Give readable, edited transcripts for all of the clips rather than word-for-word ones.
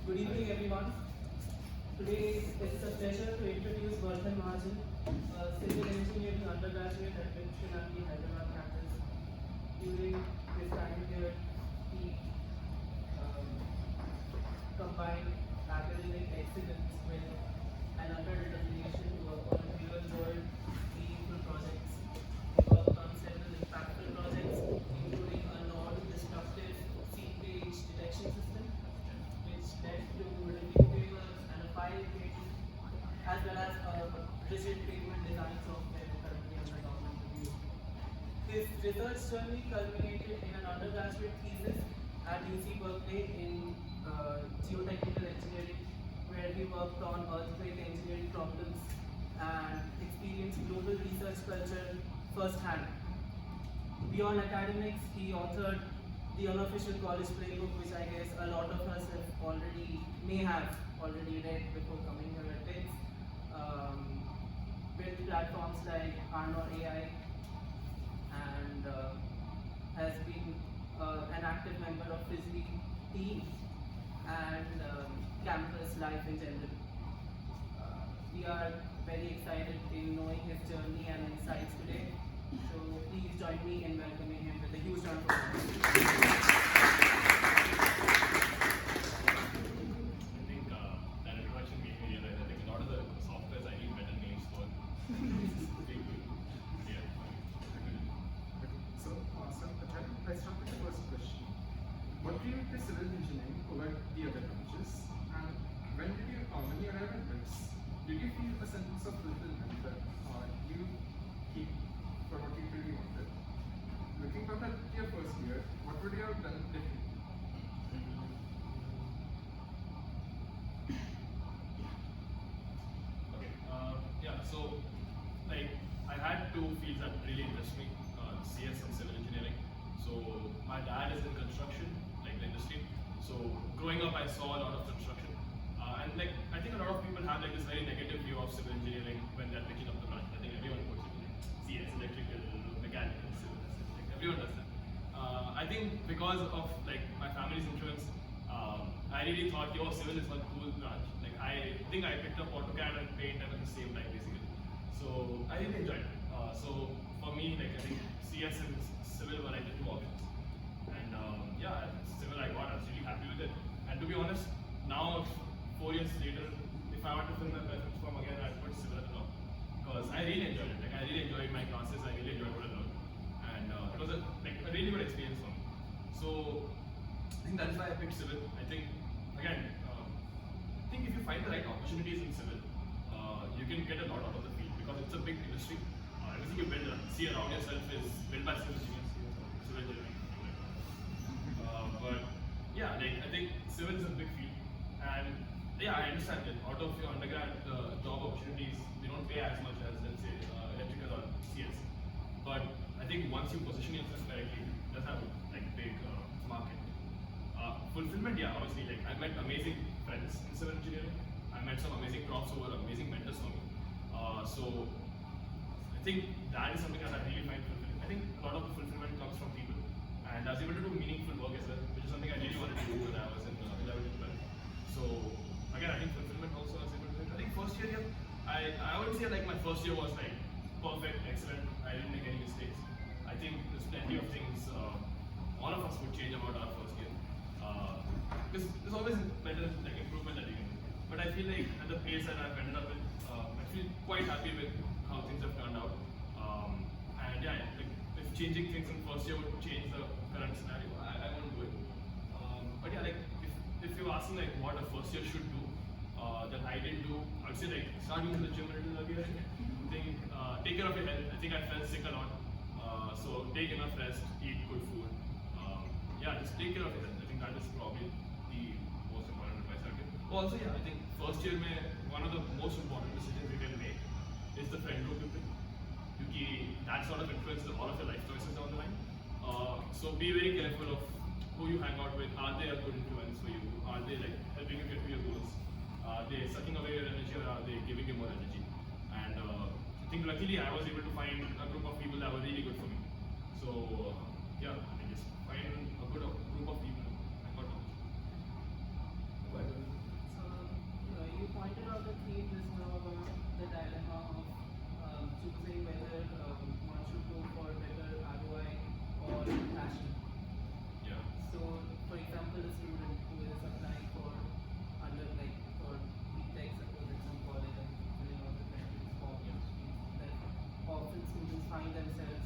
Good evening, everyone. Today, it's a pleasure to introduce Vardhan Mahajan, a civil engineering undergraduate at Vimshinaki, Hyderabad campus. During his time here, he um, combined academic excellence with an utter determination to work on real-world, meaningful projects. He worked on several impactful projects, including a non-destructive seed page detection system, which led to review papers and a file patent, as well as a rigid payment design software currently under government review. His research journey culminated in an undergraduate thesis at UC Berkeley in geotechnical engineering, where he worked on earthquake engineering problems and experienced global research culture firsthand. Beyond academics, he authored the unofficial college playbook, which I guess a lot of us may have already read before coming here at TIDS. Built platforms like Arnor AI and has been an active member of Frisbee team and campus life in general. We are very excited in knowing his journey and insights today. So please join me in welcoming him with a huge round of applause. I think that introduction made me realize I think a lot of the softwares I need better names for. Yeah. So, let's start with the first question. What do you make the civil engineering over the other branches? And when you arrive at this, did you feel a sense of fulfillment that you keep for what you really wanted? Looking back at your first year, what would you have done differently? Okay. Yeah. So, like, I had two fields that really interest me: CS and civil engineering. So, my dad is in construction, like the industry. So, growing up, I saw a lot of construction, and like I think a lot of people have like this very negative view of civil engineering when they're picking up the branch. I think everyone puts it like CS, electrical, mechanical, civil. Like everyone does that. I think because of like my family's influence, I really thought, yo, civil is one cool branch. Like I think I picked up AutoCAD and Paint at the same time basically. So I really enjoyed it. So for me, like I think CS and civil were like the two options. And yeah, civil I got, I was really happy with it. And to be honest, now 4 years later, if I were to fill my preference form again, I'd put civil at the top. Because I really enjoyed it. Like I really enjoyed my classes, I really enjoyed what I learned. And it was a really good experience for me. So I think that's why I picked civil. I think again, I think if you find the right opportunities in civil, you can get a lot out of the field because it's a big industry. Everything you see around yourself is built by civil engineers, civil engineering. But yeah, like I think civil is a big field, and yeah, I understand that out of your undergrad job opportunities, they don't pay as much as let's say electrical or CS. But I think once you position yourself correctly, it does have like big market. Fulfillment, yeah, obviously, like I met amazing friends in civil engineering. I met some amazing profs who were amazing mentors for me. So I think that is something that I really find fulfilling. I think a lot of the fulfillment comes from people, and I was able to do meaningful work as well, which is something I really wanted to do when I was in 11 and 12. So again, I think fulfillment also I was able to do it. I think first year, yeah, I would say like my first year was like perfect, excellent. I didn't make any mistakes. I think there's plenty of things all of us would change about our first year. Because there's always better like improvement that you can do. But I feel like at the pace that I've ended up with, I feel quite happy with how things have turned out. And yeah, like, if changing things in first year would change the current scenario, I won't do it. But yeah, like if you're asking like what a first year should do, that I didn't do, I'd say like start going to the gym a little earlier. Think, take care of your health. I think I felt sick a lot. So take enough rest, eat good food. Yeah, just take care of your health. I think that is probably the most important advice I give. Also, yeah, I think first year one of the most important decisions you can make is the friend group you pick. Because that sort of influences all of your life choices down the line. So be very careful of who you hang out with. Are they a good influence for you? Are they like helping you get to your goals? Are they sucking away your energy or are they giving you more energy? And I think luckily I was able to find a group of people that were really good for me. So yeah, I just find a good group of people. I got find themselves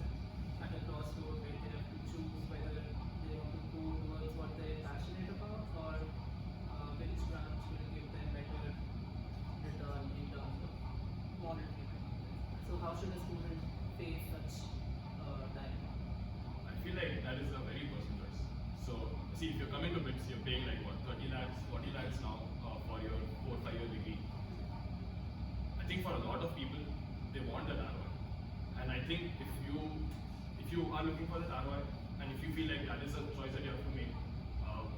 at a crossroad where they have to choose whether they want to go towards what they're passionate about or which branch will give them better return in terms of monetary return. So how should a student face such dilemma? I feel like that is a very personal choice. So, see, if you're coming to BITS, you're paying like what, 30 lakhs, 40 lakhs now for your 4 or 5 year degree. I think for a lot of people, they want that ROI. And I think if you are looking for that ROI, and if you feel like that is a choice that you have to make,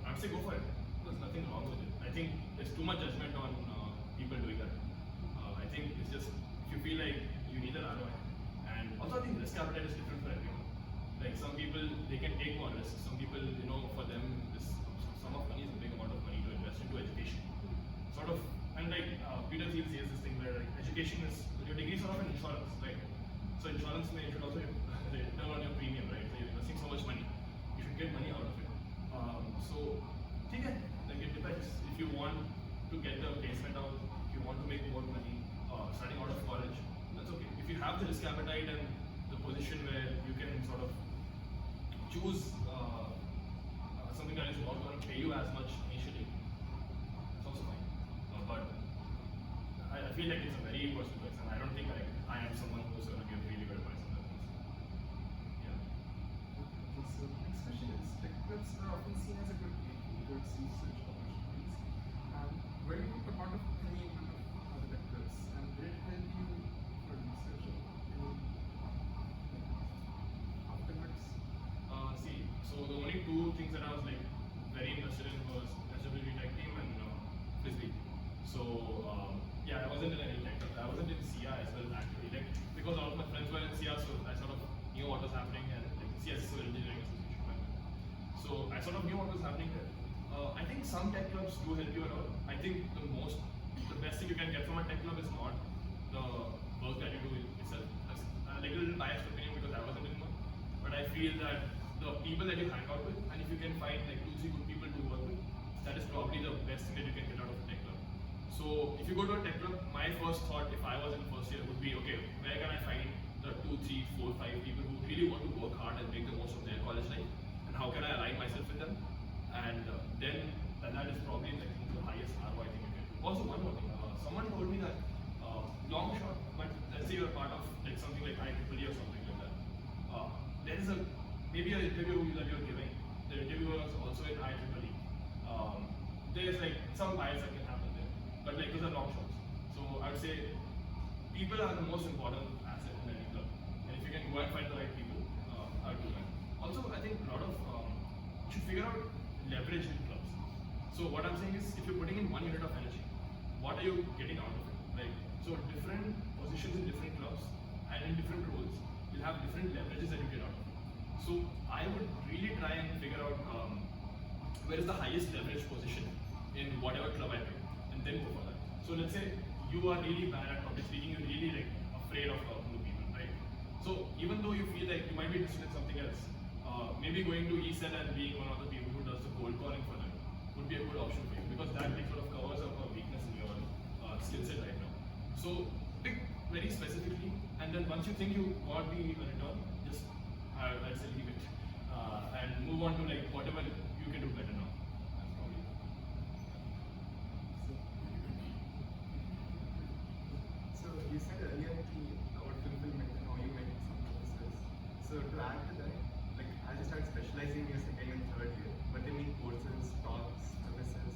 I'd say go for it. There's nothing wrong with it. I think there's too much judgment on people doing that. I think it's just, if you feel like you need an ROI, and also I think risk appetite is different for everyone. Like some people, they can take more risks. Some people, for them, this sum of money is a big amount of money to invest into education. Sort of, and like Peter Thiel says this thing where like, education is, your degree is sort of an insurance, right? So insurance should also return on your premium, right? So you're investing so much money, you should get money out of it. So, take it. Like it depends. If you want to get the placement out, if you want to make more money, starting out of college, that's okay. If you have the risk appetite and the position where you can sort of choose something that is not going to pay you as much initially, it's also fine. But I feel like it's a very personal choice, and I don't think I am someone who's going to give really good advice on that. Yeah. So next question is, tech clubs are often seen as a good gateway towards research opportunities. Were you a part of any one of other tech clubs, and did it help you for research or afterwards? See, so the only two things that I was like very interested in was SWD tech team and Frisbee. So yeah, I wasn't in any tech club. I wasn't in SIA as well actually. Like because all of my friends were in SIA, so I sort of knew what was happening, and like SIA is Civil Engineering Association back then. So I sort of knew what was happening there. I think some tech clubs do help you a lot. I think the best thing you can get from a tech club is not the work that you do itself. That's like a little biased opinion because I wasn't in one, but I feel that the people that you hang out with, and if you can find like 2-3 good people to work with, that is probably the best thing that you can get out of a tech club. So if you go to a tech club, my first thought if I was in first year would be, okay, where can I find the 2, 3, 4, 5 people who really want to work hard and make the most of their college life, and how can I align myself with them? And then that is probably like the highest ROI thing you can do. Also one more thing, someone told me that long shot, but let's say you're part of like something like IEEE or something like that. There is maybe an interview that you're giving. The interviewer is also in IEEE. There's like some bias that can happen there, but like those are long shots. So I would say people are the most important asset in any club, and if you can go and find the right people, I would do that. Also, I think a lot of you should figure out leverage in clubs. So what I'm saying is, if you're putting in 1 unit of energy, what are you getting out of it? Like, so different positions in different clubs and in different roles, you'll have different leverages that you get out of it. So I would really try and figure out where is the highest leverage position in whatever club I pick, and then go for that. So let's say you are really bad at public speaking, you're really like afraid of talking to people, right? So even though you feel like you might be interested in something else, maybe going to ESET and being one of the people who does the cold calling for them would be a good option for you, because that like sort of covers up a weakness in your skill set right now. So pick very specifically, and then once you think you got the return, just I'd say leave it and move on to like whatever you can do better now. That's probably So you said earlier about fulfillment and how you met some professors. So to add to that, like as you start specializing in your second and third year, were there any courses, talks, services,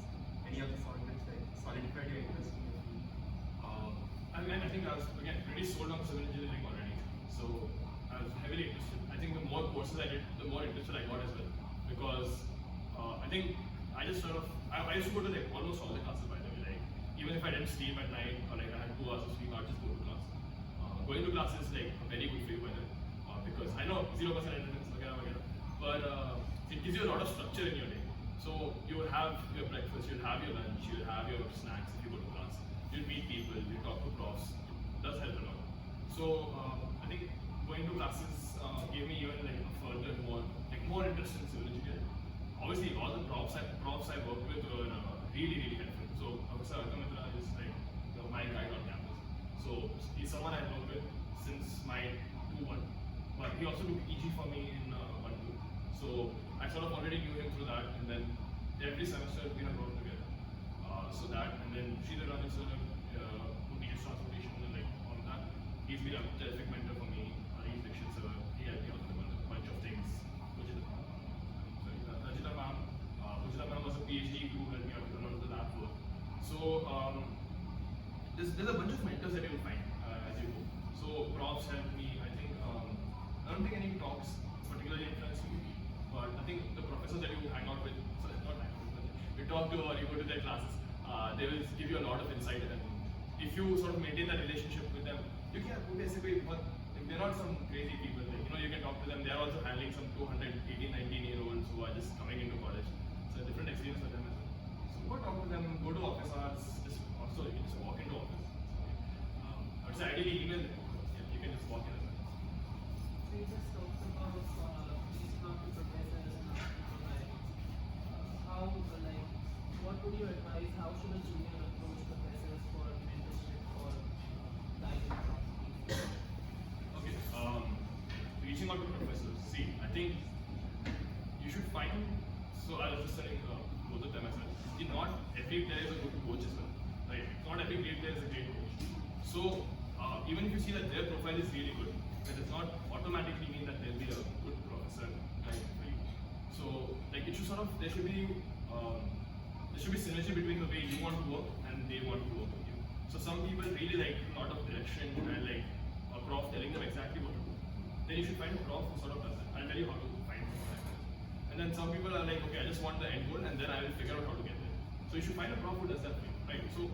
any of the sort which like solidified your interest in your field? I think I was again pretty sold on civil engineering already, so I was heavily interested. I think the more courses I did, the more interested I got as well, because I think I just sort of I used to go to like almost all the classes by the way. Like even if I didn't sleep at night or like I had 2 hours of sleep, I'd just go to class. Going to class is like very good for you by the way, because I know 0% attendance, but it gives you a lot of structure in your day. So you will have your breakfast, you'll have your lunch, you'll have your snacks if you go to class. You'll meet people, you talk to profs. It does help a lot. So I think going to classes gave me even like a further more interest in civil engineering. Obviously, all the profs I worked with were really helpful. So Professor Akamitra is like my guide on campus. So he's someone I've worked with since my 2-1. also took EG for me in 1-2. So I sort of already knew him through that, and then every semester we have worked together. So that, and then Sridhar Rajan sir, who teaches transportation and like all of that, he's been a terrific mentor for me. He's Dixit sir, he helped me out with a bunch of things. Rajita ma'am was a PhD who helped me out with a lot of the lab work. So there's a bunch of mentors that you will find as you go. So profs helped me. I think I don't think any talks particularly influenced me, but I think the professors that you hang out with, sorry, not hang out with, but you talk to or you go to their classes, they will give you a lot of insight. And if you sort of maintain that relationship with them, you can basically, but they're not some crazy people. Like, you can talk to them. They're also handling some 218, 19-year-olds who are just coming into college. So a different experience for them as well. So go talk to them, go to office hours. Also, you can just walk into office. I would say ideally email them. You can just walk in as well. So you just talked about reaching out to professors and asking for guidance. How, like, what would you advise? How should a junior approach professors for mentorship or guidance? Okay. Reaching out to professors. See, I think you should find. So I was just telling both of them as well. Not every player is a good coach as well. Right? Not every great player is a great coach. So even if you see that their profile is really good, that does not automatically mean that they'll be a good professor guide for you. So like it should sort of there should be synergy between the way you want to work and they want to work with you. So some people really like a lot of direction and like a prof telling them exactly what to do. Then you should find a prof who sort of does it. I'll tell you how to find one like that. And then some people are like, okay, I just want the end goal and then I will figure out how to get there. So you should find a prof who does that for you, right? So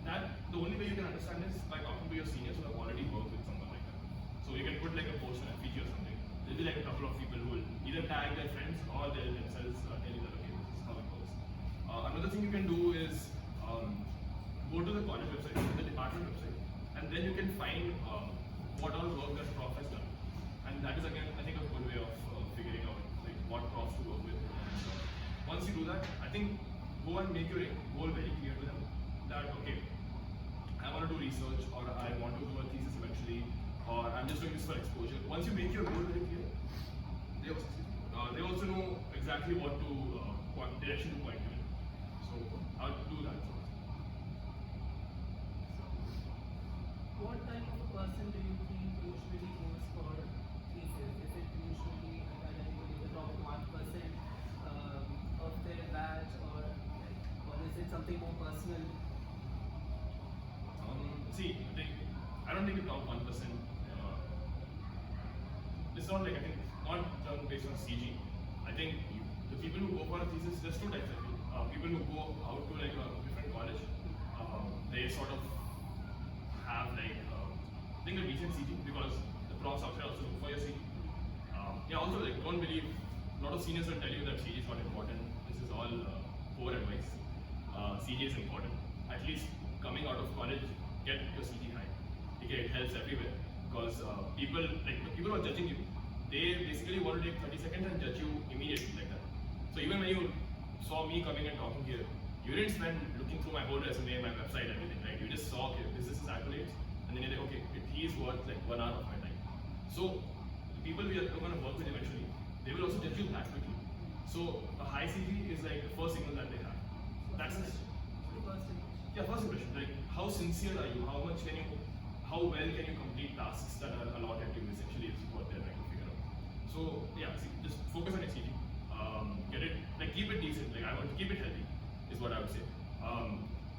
that the only way you can understand is by talking to your seniors who have already worked with someone like that. So you can put like a post on a feature or something. There'll be like a couple of people who will either tag their friends or they'll themselves tell you that okay, this is how it goes. Another thing you can do is go to the college website, the department website, and then you can find what all work that prof has done. And that is again, I think, a good way of figuring out like what profs to work with. And, once you do that, I think go and make your goal very clear to them that okay, I want to do research or I want to do a thesis eventually or I'm just doing this for exposure. Once you make your goal very clear, they also know exactly what to what direction to point you in. So I'll do that. What type of a person do you think usually goes for thesis? Is it usually academically the top 1% of their batch, or is it something more personal? See, I don't think the top 1%. It's not like I think not done based on CG. I think the people who go for a thesis, there's two types. I think people who go out to like a different college, they sort of have like I think a decent CG because the profs outside also look for your CG. Yeah, also like don't believe a lot of seniors will tell you that CG is not important. This is all poor advice. CG is important. At least coming out of college, get your CG high. Okay, it helps everywhere because people who are judging you, they basically want to take 30 seconds and judge you immediately like that. So even when you saw me coming and talking here, you didn't spend looking through my whole resume, my website, everything, right? You just saw, okay, this is his accolades, and then you're like, okay, he is worth like 1 hour of my time. So the people we are going to work with eventually, they will also judge you that quickly. So a high CV is like the first signal that they have. That's it. First impression. Like how sincere are you? How well can you complete tasks that are allotted to you? Essentially, is what they're trying to figure out. So yeah, see, just focus on your CV. Get it, like keep it decent. Like I want to keep it healthy, is what I would say.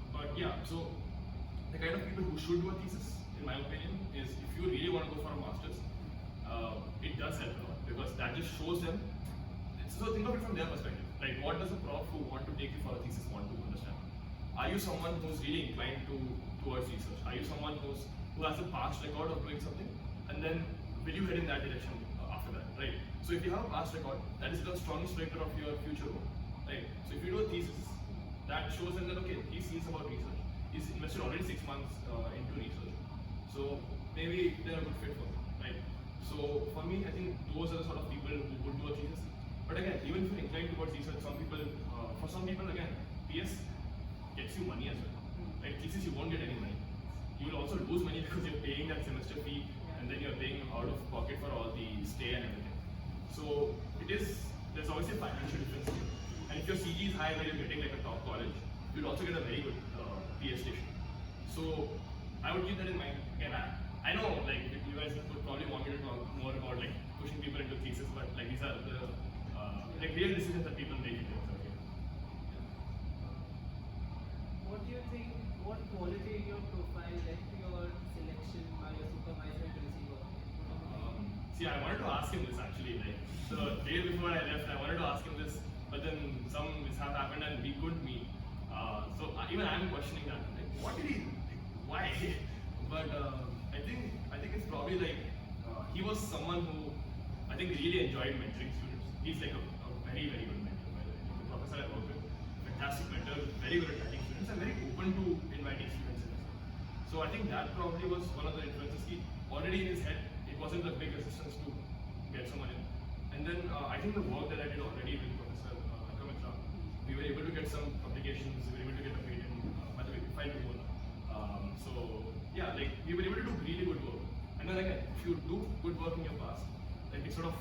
But yeah, so the kind of people who should do a thesis, in my opinion, is if you really want to go for a master's, it does help a lot because that just shows them. So think of it from their perspective. Like what does a prof who want to take you for a thesis want to understand? Are you someone who's really inclined towards research? Are you someone who has a past record of doing something? And then will you head in that direction after that, right? So if you have a past record, that is the strongest predictor of your future role, right? So if you do a thesis, that shows them that okay, he's serious about research. He's invested already 6 months into research. So maybe they're a good fit for him, right? So for me, I think those are the sort of people who would do a thesis. But again, even if you're inclined towards research, for some people again, PS gets you money as well. Right? Thesis you won't get any money. You will also lose money because you're paying that semester fee and and then you're paying out of pocket for all the stay and everything. So there's obviously a financial difference here. And if your CG is high where you're getting like a top college, you'll also get a very good PS station. So I would keep that in mind. Again, I know like you guys would probably want me to talk more about like pushing people into thesis, but like these are the like real decisions that people make in terms of it. What do you think, what quality in your profile led to your selection by your supervisor to receive work? See, I wanted to ask him this actually. Like the day before I left, I wanted to ask him this, but then some mishap happened and we couldn't meet. So even I'm questioning that. Like, what did he? Like, why? But I think it's probably like he was someone who I think really enjoyed mentoring students. He's like a very very good mentor. By the way, the professor I worked with, fantastic mentor, very good at guiding students, and very open to inviting students in. So I think that probably was one of the influences. He already in his head, it wasn't a big resistance to get someone in. And then I think the work that I did already with Professor Akamitra, we were able to get some publications, we were able to get a patent, by the way, we filed one. So yeah, like we were able to do really good work. And then again, if you do good work in your past, like it sort of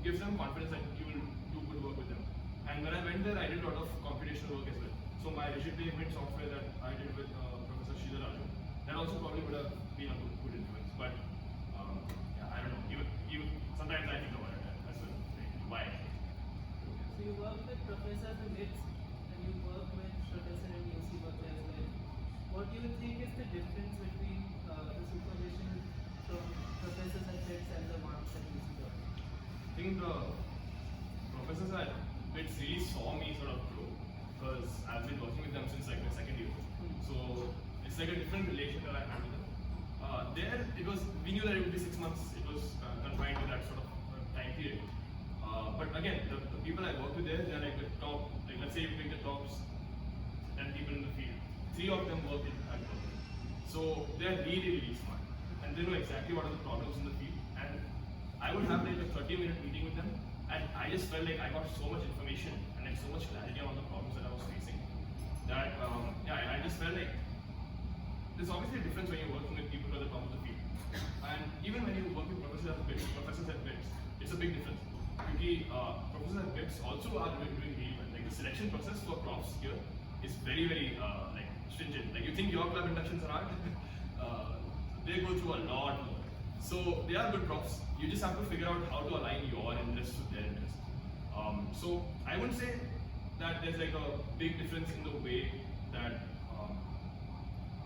gives them confidence that you will do good work with them. And when I went there, I did a lot of computational work as well. So my rigid pavement software that I did with Professor Sridhar Raju, that also probably would have been a good influence. But yeah, I don't know. Even sometimes I think about it as well. Like, why? So you work with professors in MITS and you work with professor in UC Berkeley as well. What do you think is the difference between the supervision from professors at MITS and the ones at UC Berkeley? I think the professors at MITS really saw me sort of grow because I've been working with them since like my second year. So it's like a different relation that I had with them. There, we knew that it would be 6 months. It was confined to that sort of time period. But again, the people I work with there, they're like the top, like let's say you pick the top 10 people in the field. 3 of them work at Berkeley. So they're really, really smart. And they know exactly what are the problems in the field. And I would have like a 30-minute meeting with them. And I just felt like I got so much information and like so much clarity on the problems that I was facing. That, yeah, I just felt like there's obviously a difference when you're working with people who are the top of the field. And even when you work with professors at BITS, it's a big difference. Because professors at BITS also are doing really well. Like the selection process for profs here is very, very like stringent. Like you think your club inductions are hard, they go through a lot more. So they are good profs. You just have to figure out how to align your interests with their interests. So I wouldn't say that there's like a big difference in the way that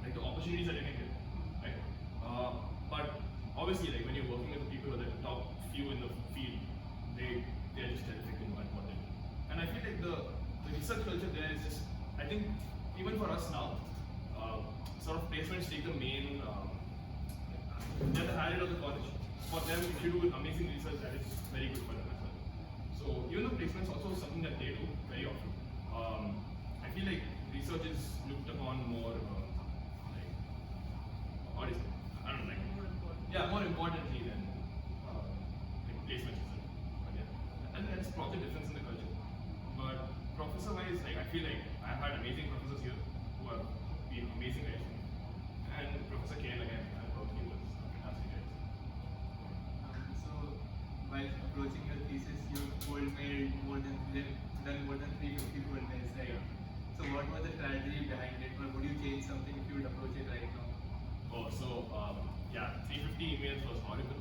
like the opportunities that you can get, right? But obviously, like when you're working with the people who are the top few in the field, they're just terrific in what they do. And I feel like the research culture there is just, I think even for us now, sort of placements take the main, they're the highlight of the college. For them, if you do amazing research, that is very good for them as well. So even though placements also something that they do very often, I feel like research is looked upon more like, what is it? I don't know, like, More important. yeah, more importantly than like placements itself. But yeah, and that's probably the difference in the culture. But professor-wise, like I feel like I've had amazing professors here who have been amazing guys. And Professor Kane again, I thought he was a fantastic guy. So, while approaching your thesis, you cold-mailed done more than 350 cold-mails, right? Yeah. So, what was the strategy behind it, or would you change something if you would approach it right now? Oh, so yeah, 350 emails was horrible.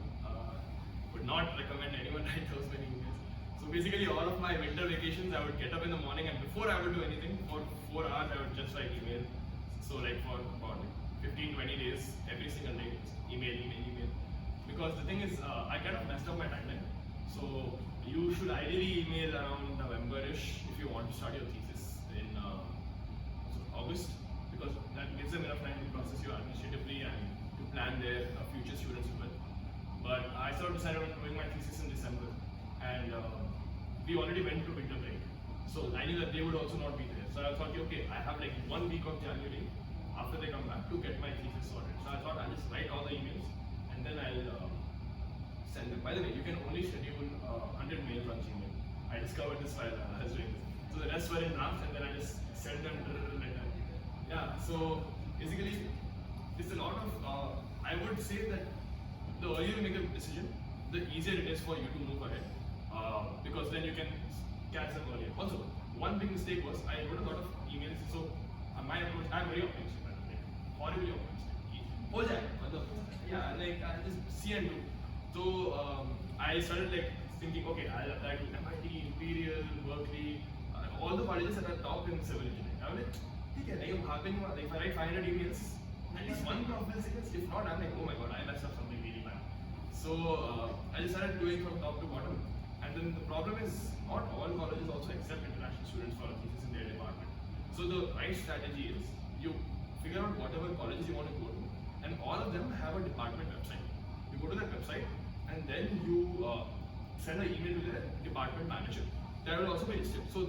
Would not recommend anyone write those many emails. So basically, all of my winter vacations, I would get up in the morning, and before I would do anything, for 4 hours, I would just write email. So like for about 15-20 days, every single day, just email. Because the thing is, I kind of messed up my timeline. So you should ideally email around November-ish if you want to start your thesis in August, because that gives them enough time to process you administratively and to plan their future students as well. But I sort of decided on doing my thesis in December, and we already went to winter break. So I knew that they would also not be there. So I thought, okay, I have like 1 week of January after they come back to get my thesis sorted. So I thought I'll just write all the emails and then I'll send them. By the way, you can only schedule 100 mails on Gmail. I discovered this while I was doing this. So the rest were in drafts and then I just sent them like that. Yeah, so basically it's a lot of, I would say that the earlier you make a decision, the easier it is for you to move ahead, because then you can catch them earlier. Also, one big mistake was I wrote a lot of emails. So my approach, I'm very optimistic, like horribly optimistic. हो जाएगा, मतलब yeah, like I just see and do. So I started like thinking, okay, I'll apply to MIT, Imperial, Berkeley, all the colleges that are top in civil engineering. I was like, ठीक है, नहीं happening. Like if I write 500 emails, at least one prof will say yes. If not, I'm like, oh my god, I messed up something really bad. So I just started doing from top to bottom. And then the problem is, not all colleges also accept international students for a thesis in their department. So the right strategy is, you figure out whatever colleges you want to go to, and all of them have a department website. You go to that website, and then you send an email to the department manager. That will also be listed. So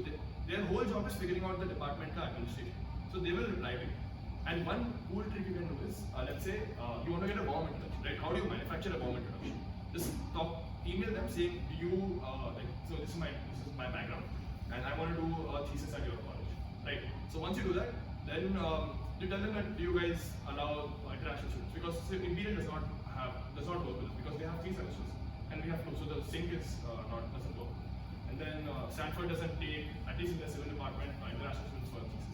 their whole job is figuring out the departmental administration. So they will reply to you. And one cool trick you can do is, let's say you want to get a bomb introduction, right? How do you manufacture a bomb introduction? Just email them saying, do you so this is my background, and I want to do a thesis at your college, right? So once you do that, then you tell them that you guys allow international students, because Imperial does not work with us because they have 3 semesters and we have 2, so the sync is doesn't work. And then Stanford doesn't take, at least in the civil department, international students for a thesis.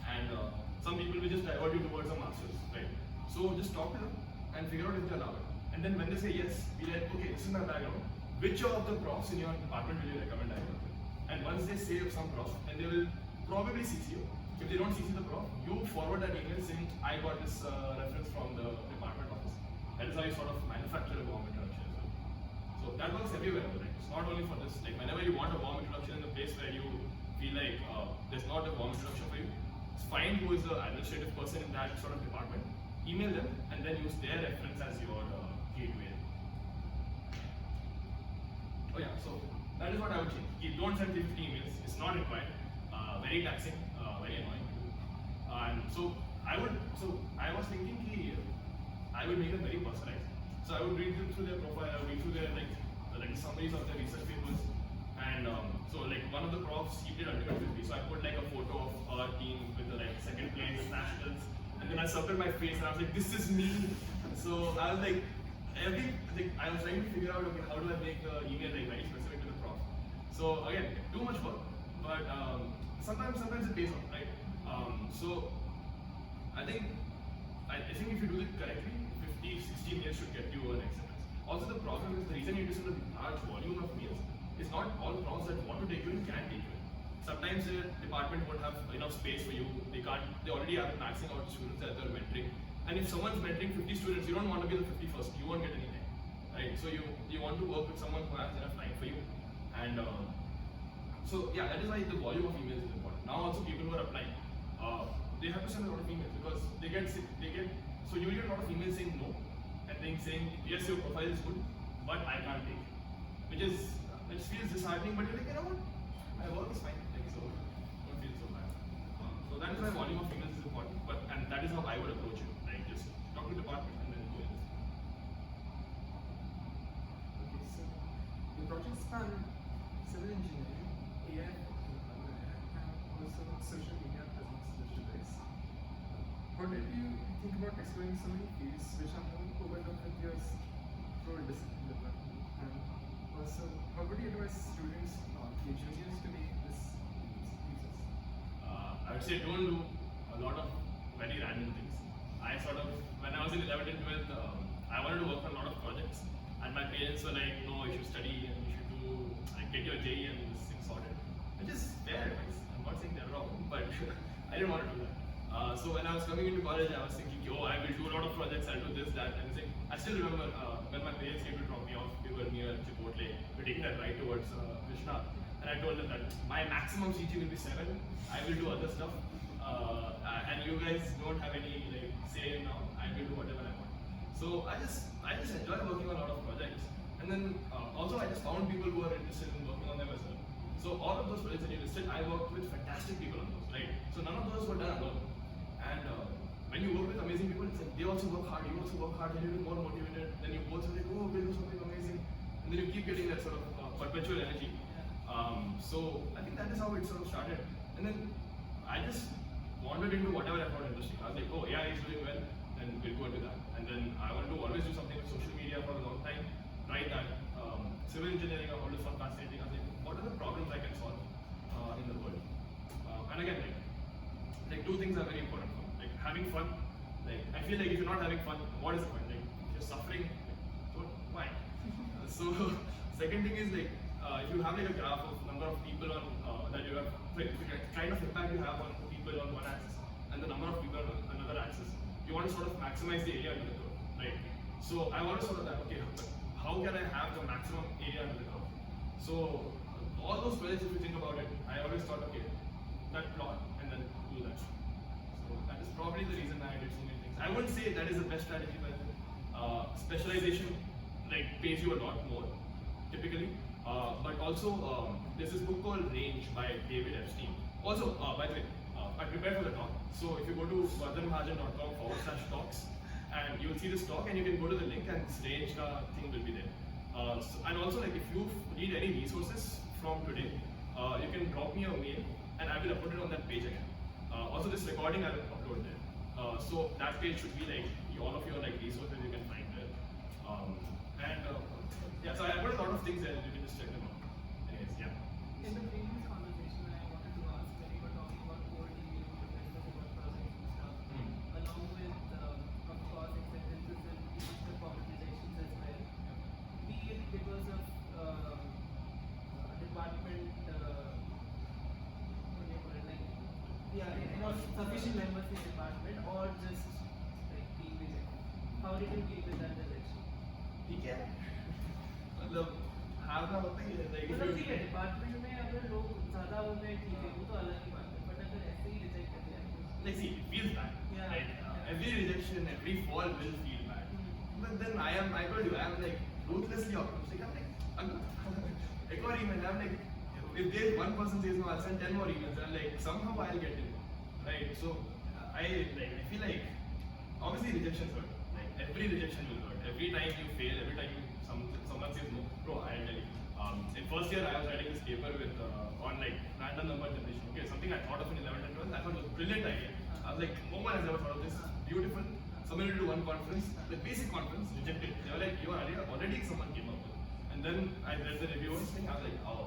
And some people will just divert you towards a master's, right? So just talk to them and figure out if they allow it. And then when they say yes, be like, okay, this is my background. Which of the profs in your department will you recommend I work with? And once they say some prof, and they will probably CC you. If they don't CC the prof, you forward that email saying, I got this reference from the department office. That is how you sort of manufacture a bomb introduction as well. So that works everywhere, right? It's not only for this. Like whenever you want a bomb introduction in a place where you feel like there's not a bomb introduction for you, find who is the administrative person in that sort of department, email them, and then use their reference as your gateway. Oh yeah, so that is what I would change. Don't send 350 emails. It's not required. Very taxing, very annoying. And so I was thinking I would make them very personalized. So I would read through their profile, I would read through their like summaries of their research papers. And so like one of the profs, he did ultimate with me. So I put like a photo of our team with the like second place nationals, and then I circled my face and I was like, this is me. So I was like, I was trying to figure out, okay, how do I make the email like very specific to the prof. So again, too much work, but sometimes it pays off, right? So I think if you do it correctly, 50, 60 mails should get you an acceptance. Also the problem is, the reason you send a large volume of mails is not all profs that want to take you in can take you in. Sometimes the department won't have enough space for you. They already are maxing out students that they're mentoring. And if someone's mentoring 50 students, you don't want to be the 51st. You won't get anything, right? So you want to work with someone who has enough time for you. And so yeah, that is why the volume of emails is important. Now also people who are applying, they have to send a lot of emails because so you will get a lot of emails saying no, and then saying yes, your profile is good, but I can't take it, which feels disheartening. But you're like, you know what, my work is fine, like, so don't feel so bad. So that is why volume of emails is important. And that is how I would approach it. Right, just talk to the department and then go in. Okay, so the project span civil engineering, AI, and also social media presence digitized. How did you think about exploring so many fields which are more overlapped with your role discipline development? And also, how would you advise students, juniors, to make this thesis? I would say don't do a lot of very random things. When I was in 11th and 12th, I wanted to work on a lot of projects, and my parents were like, no, you should study and you should get your JE and this thing sorted. Which is fair advice. I'm not saying they're wrong, but I didn't want to do that. So when I was coming into college, I was thinking, I will do a lot of projects, I'll do this, that, and this thing. I still remember when my parents came to drop me off, we were near Chipotle, we were taking that ride towards Krishna, and I told them that my maximum CG will be 7, I will do other stuff, and you guys don't have any like say now, I will do whatever I want. So I just enjoy working on a lot of projects, and then also I just found people who are interested in working on them as well. So all of those projects that you listed, I worked with fantastic people on those, right? So none of those were done alone. And when you work with amazing people, it's like they also work hard, you also work hard, then you're more motivated, then you both are like, oh, we'll do something amazing. And then you keep getting that sort of perpetual energy. So I think that is how it sort of started. And then I just wandered into whatever I found interesting. I was like, oh, AI is doing well, then we'll go into that. And then I want to always do something with social media for a long time. Write that. Civil engineering I always found fascinating. I was like, what are the problems I can solve in the world? And again, like two things are very important for me. Like having fun. Like I feel like if you're not having fun, what is the point? Like if you're suffering, like, don't why? So second thing is like if you have like a graph of number of people on that you have, like, kind of impact you have on people on one axis and the number of people on another axis, you want to sort of maximize the area under the curve, right? So I always thought of that. Okay, how can I have the maximum area under the curve? So all those projects, if you think about it, I always thought, okay, that plot and then do that. So that is probably the reason I did so many things. I wouldn't say that is the best strategy, but specialization like pays you a lot more typically. But also there's this book called Range by David Epstein. Also, by the way, I prepared for the talk. So if you go to vardhanmahajan.com/talks and you'll see this talk and you can go to the link and this range thing will be there. And also like if you need any resources from today, you can drop me a mail and I will upload it on that page again. Also this recording I will upload there. So that page should be like all of your like resources you can find there. Yeah, so I put a lot of things there, you can just check them out. Anyways, yeah. In the previous conversation, I wanted to ask when you were talking about core email professionals about projects and stuff, along with, of course, acceptances and the formalizations as well. Be it because of department, what do you call it, like, yeah, sufficient members in the department or just like being rejected. How did you deal with that rejection? ठीक है मतलब हारना होता ही है like मतलब ठीक है department में अगर लोग ज़्यादा हो गए ठीक है वो तो अलग ही बात है बट अगर ऐसे ही रिजेक्ट कर दिया like see it feels bad Yeah. right every rejection every fall will feel bad but then I told you I am like ruthlessly optimistic I'm like एक और email I'm like if there's one person says no I'll send 10 more emails and like somehow I'll get in right so I feel like obviously rejections hurt like every rejection will hurt every time you fail every time someone says no bro I'll tell you in first year I was writing this paper with on like random number generation okay something I thought of in 11th and 12th I thought it was a brilliant idea I was like no one has ever thought of this beautiful somebody to do one conference the basic conference rejected they were like your idea already someone came up with and then I read the reviewers thing I was like oh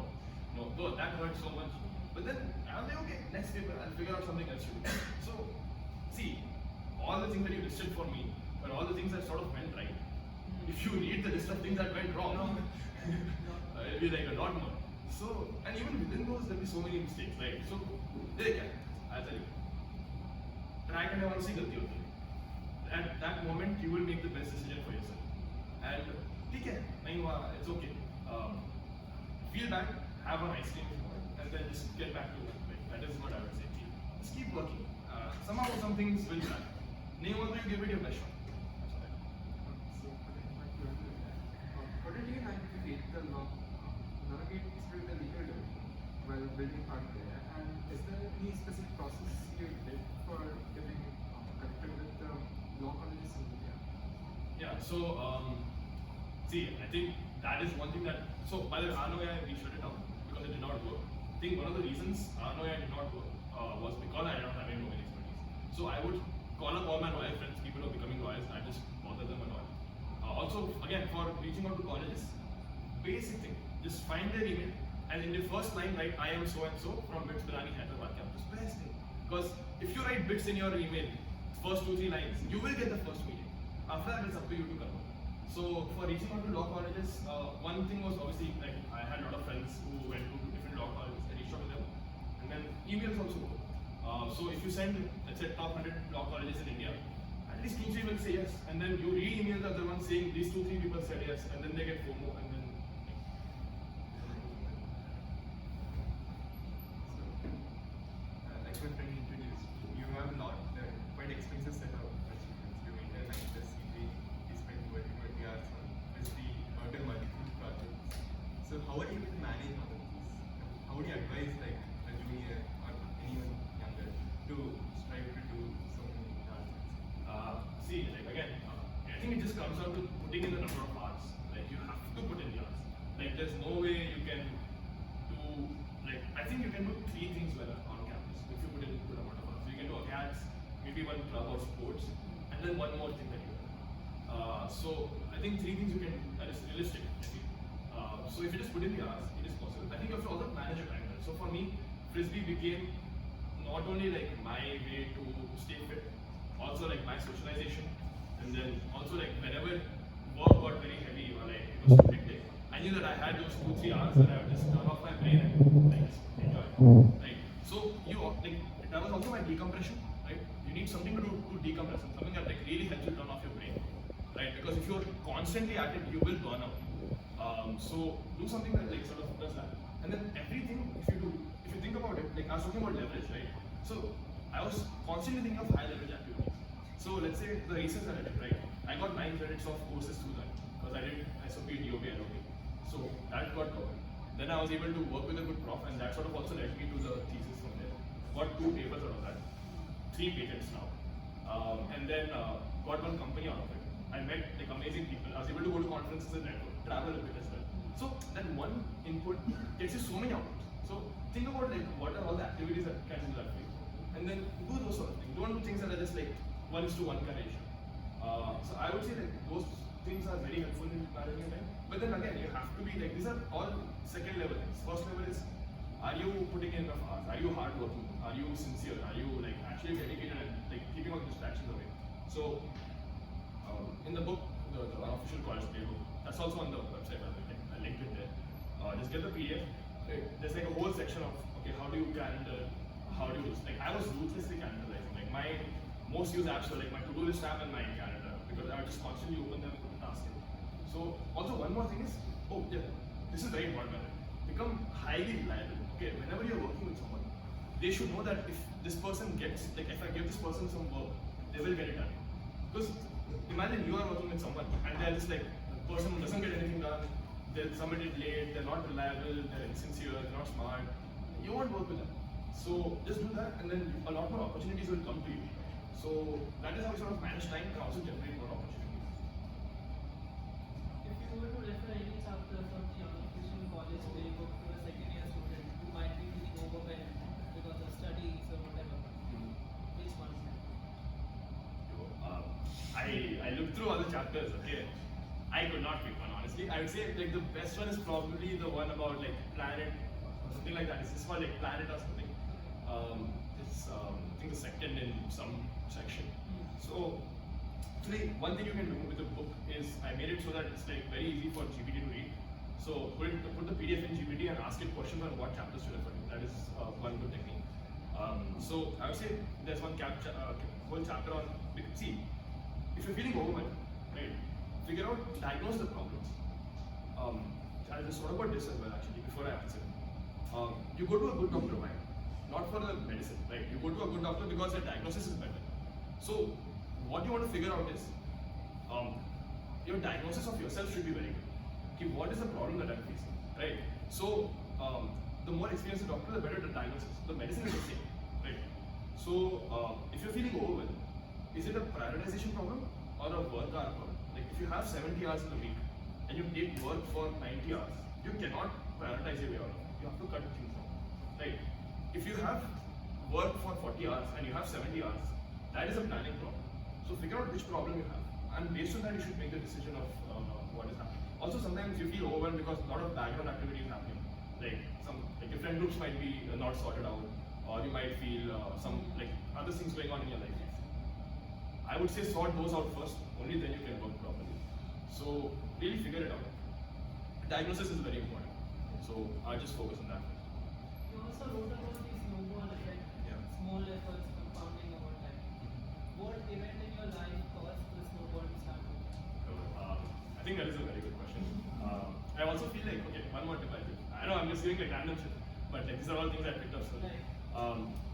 no bro that hurt so much but then I was like okay next paper I'll figure out something else to do so see all the things that you listed for me but all the things that sort of went right if you read the list of things that went wrong, it'll be like a lot more. So, and even within those, there'll be so many mistakes, right? So, they can, I'll tell you. Track and I want to see the theory. At that moment, you will make the best decision for yourself. And, okay, it's okay. Feel bad, have a nice day, and then just get back to it. Like, that is what I would say. Just keep working. Somehow, some things will happen. You give it your best shot. What did you navigate through the legal domain while building hardware? And is there any specific process you did for getting connected with the law colleges in India? Yeah, so see, I think that is one thing that so by the way, RNOI we shut it down because it did not work. I think one of the reasons RNOI did not work was because I did not have any domain expertise. So I would call up all my lawyer friends, people who are becoming lawyers, I just bother them a lot. Also, again, for reaching out to colleges, basic thing, just find their email and in the first line write I am so and so from BITS Pilani Hyderabad campus. Best thing. Because if you write BITS in your email, first 2-3 lines, you will get the first meeting. After that, it's up to you to convert. So for reaching out to law colleges, one thing was obviously like I had a lot of friends who went to different law colleges. I reached out to them, and then emails also go. So if you send, let's say, top 100 law colleges in India, at least 2-3 will say yes, and then you re-email the other one saying these 2-3 people said yes, and then they get FOMO, and then. Like my friend introduced, you have a lot, quite expensive setup achievements. You maintain like the CV, you spend 20 hours on basically multiple projects. So how are you able to manage all of these? How would you advise like a junior or anyone younger to strive to do so many tasks? See, like again, I think it just comes down to putting in the number of hours. Like you have to put in the hours. Like there's no way you can do, like I think you can do 3 things well on campus if you put in a good amount of hours. So you can do accounts, maybe one club or sports, and then one more thing that you do. So I think three things you can, that is realistic. I think. So if you just put in the hours, it is possible. I think you have to also manage your time. So for me, frisbee became not only like my way to stay fit, also like my socialization, and then also like whenever work got very heavy or like it was too hectic, I knew that I had those 2-3 hours that I would just turn off my brain and like just enjoy. Right? So you like that was also my decompression. Right? You need something to do to decompress, something that like really helps you turn off your brain. Right? Because if you're constantly at it, you will burn out. So do something that like sort of does that. And then everything, if you think about it, like I was talking about leverage, right? So I was constantly thinking of high leverage activities. So let's say the races that I did, right? I got 9 credits of courses through that because I did SOP, DOP, LOP. So that got covered. Then I was able to work with a good prof, and that sort of also led me to the thesis from there. Got 2 papers out of that, 3 patents now, and then got 1 company out of it. I met like amazing people. I was able to go to conferences and network, travel a bit as well. So that one input gets you so many outputs. So think about like what are all the activities that can do that for you, and then do those sort of things. Don't do things that are just like 1:1 kind of ratio. So I would say like those things are very helpful in managing time. But then again, you have to be like, these are all second level things. First level is, are you putting in enough hours? Are you hardworking? Are you sincere? Are you like actually dedicated and like keeping all distractions away? So in the book, the unofficial college playbook, that's also on the website. I linked it there. Just get the PDF. There's like a whole section of okay, how do you calendar? How do you like? I was ruthlessly calendarizing. Like my most used apps were like my to-do list app and my calendar because I would just constantly open them and put a task in. So also one more thing is, oh yeah, this is very important. Become highly reliable. Okay, whenever you're working with someone, they should know that if this person gets like if I give this person some work, they will get it done. Because imagine you are working with someone and they're just like the person who doesn't get anything done, they're submitted late, they're not reliable, they're insincere, they're not smart. You won't work with them. So just do that, and then a lot more opportunities will come to you. So that is how you sort of manage time and also generate more opportunities. If you were to refer any chapter from the unofficial college playbook to a second-year student who might be feeling overwhelmed because of studies or whatever, which one? I looked through all the chapters. Okay, I could not pick one honestly. I would say like the best one is probably the one about like planet or something like that. It's just called like planet or something. It's I think the second in some section. So actually one thing you can do with the book is I made it so that it's like very easy for GPT to read. So put the PDF in GPT and ask it questions on what chapters to refer to. That is one good technique. So I would say there's one whole chapter on see if you're feeling overwhelmed, right? Figure out, diagnose the problems. I'll just talk about this as well actually before I answer. You go to a good doctor, why? Not for the medicine, right? You go to a good doctor because the diagnosis is better. So what you want to figure out is your diagnosis of yourself should be very good. Okay, what is the problem that I'm facing, right? So the more experienced the doctor, the better the diagnosis. The medicine is the same, right? So if you're feeling overwhelmed, is it a prioritization problem or a work hour problem? Like if you have 70 hours in a week and you take work for 90 hours, you cannot prioritize your way out of it. You have to cut things down, right? If you have work for 40 hours and you have 70 hours, that is a planning problem. So figure out which problem you have, and based on that, you should make the decision of what is happening. Also, sometimes you feel overwhelmed because a lot of background activity is happening. Like your friend groups might be not sorted out, or you might feel some like other things going on in your life. I would say sort those out first, only then you can work properly. So really figure it out. Diagnosis is very important. So I just focus on that. You also wrote about the snowball effect, small efforts compounding over time. What event in your life caused the snowball to start moving? I think that is a very good question. I also feel like, okay, one more tip I give. I know I'm just giving like random shit, but like these are all things I picked up. So,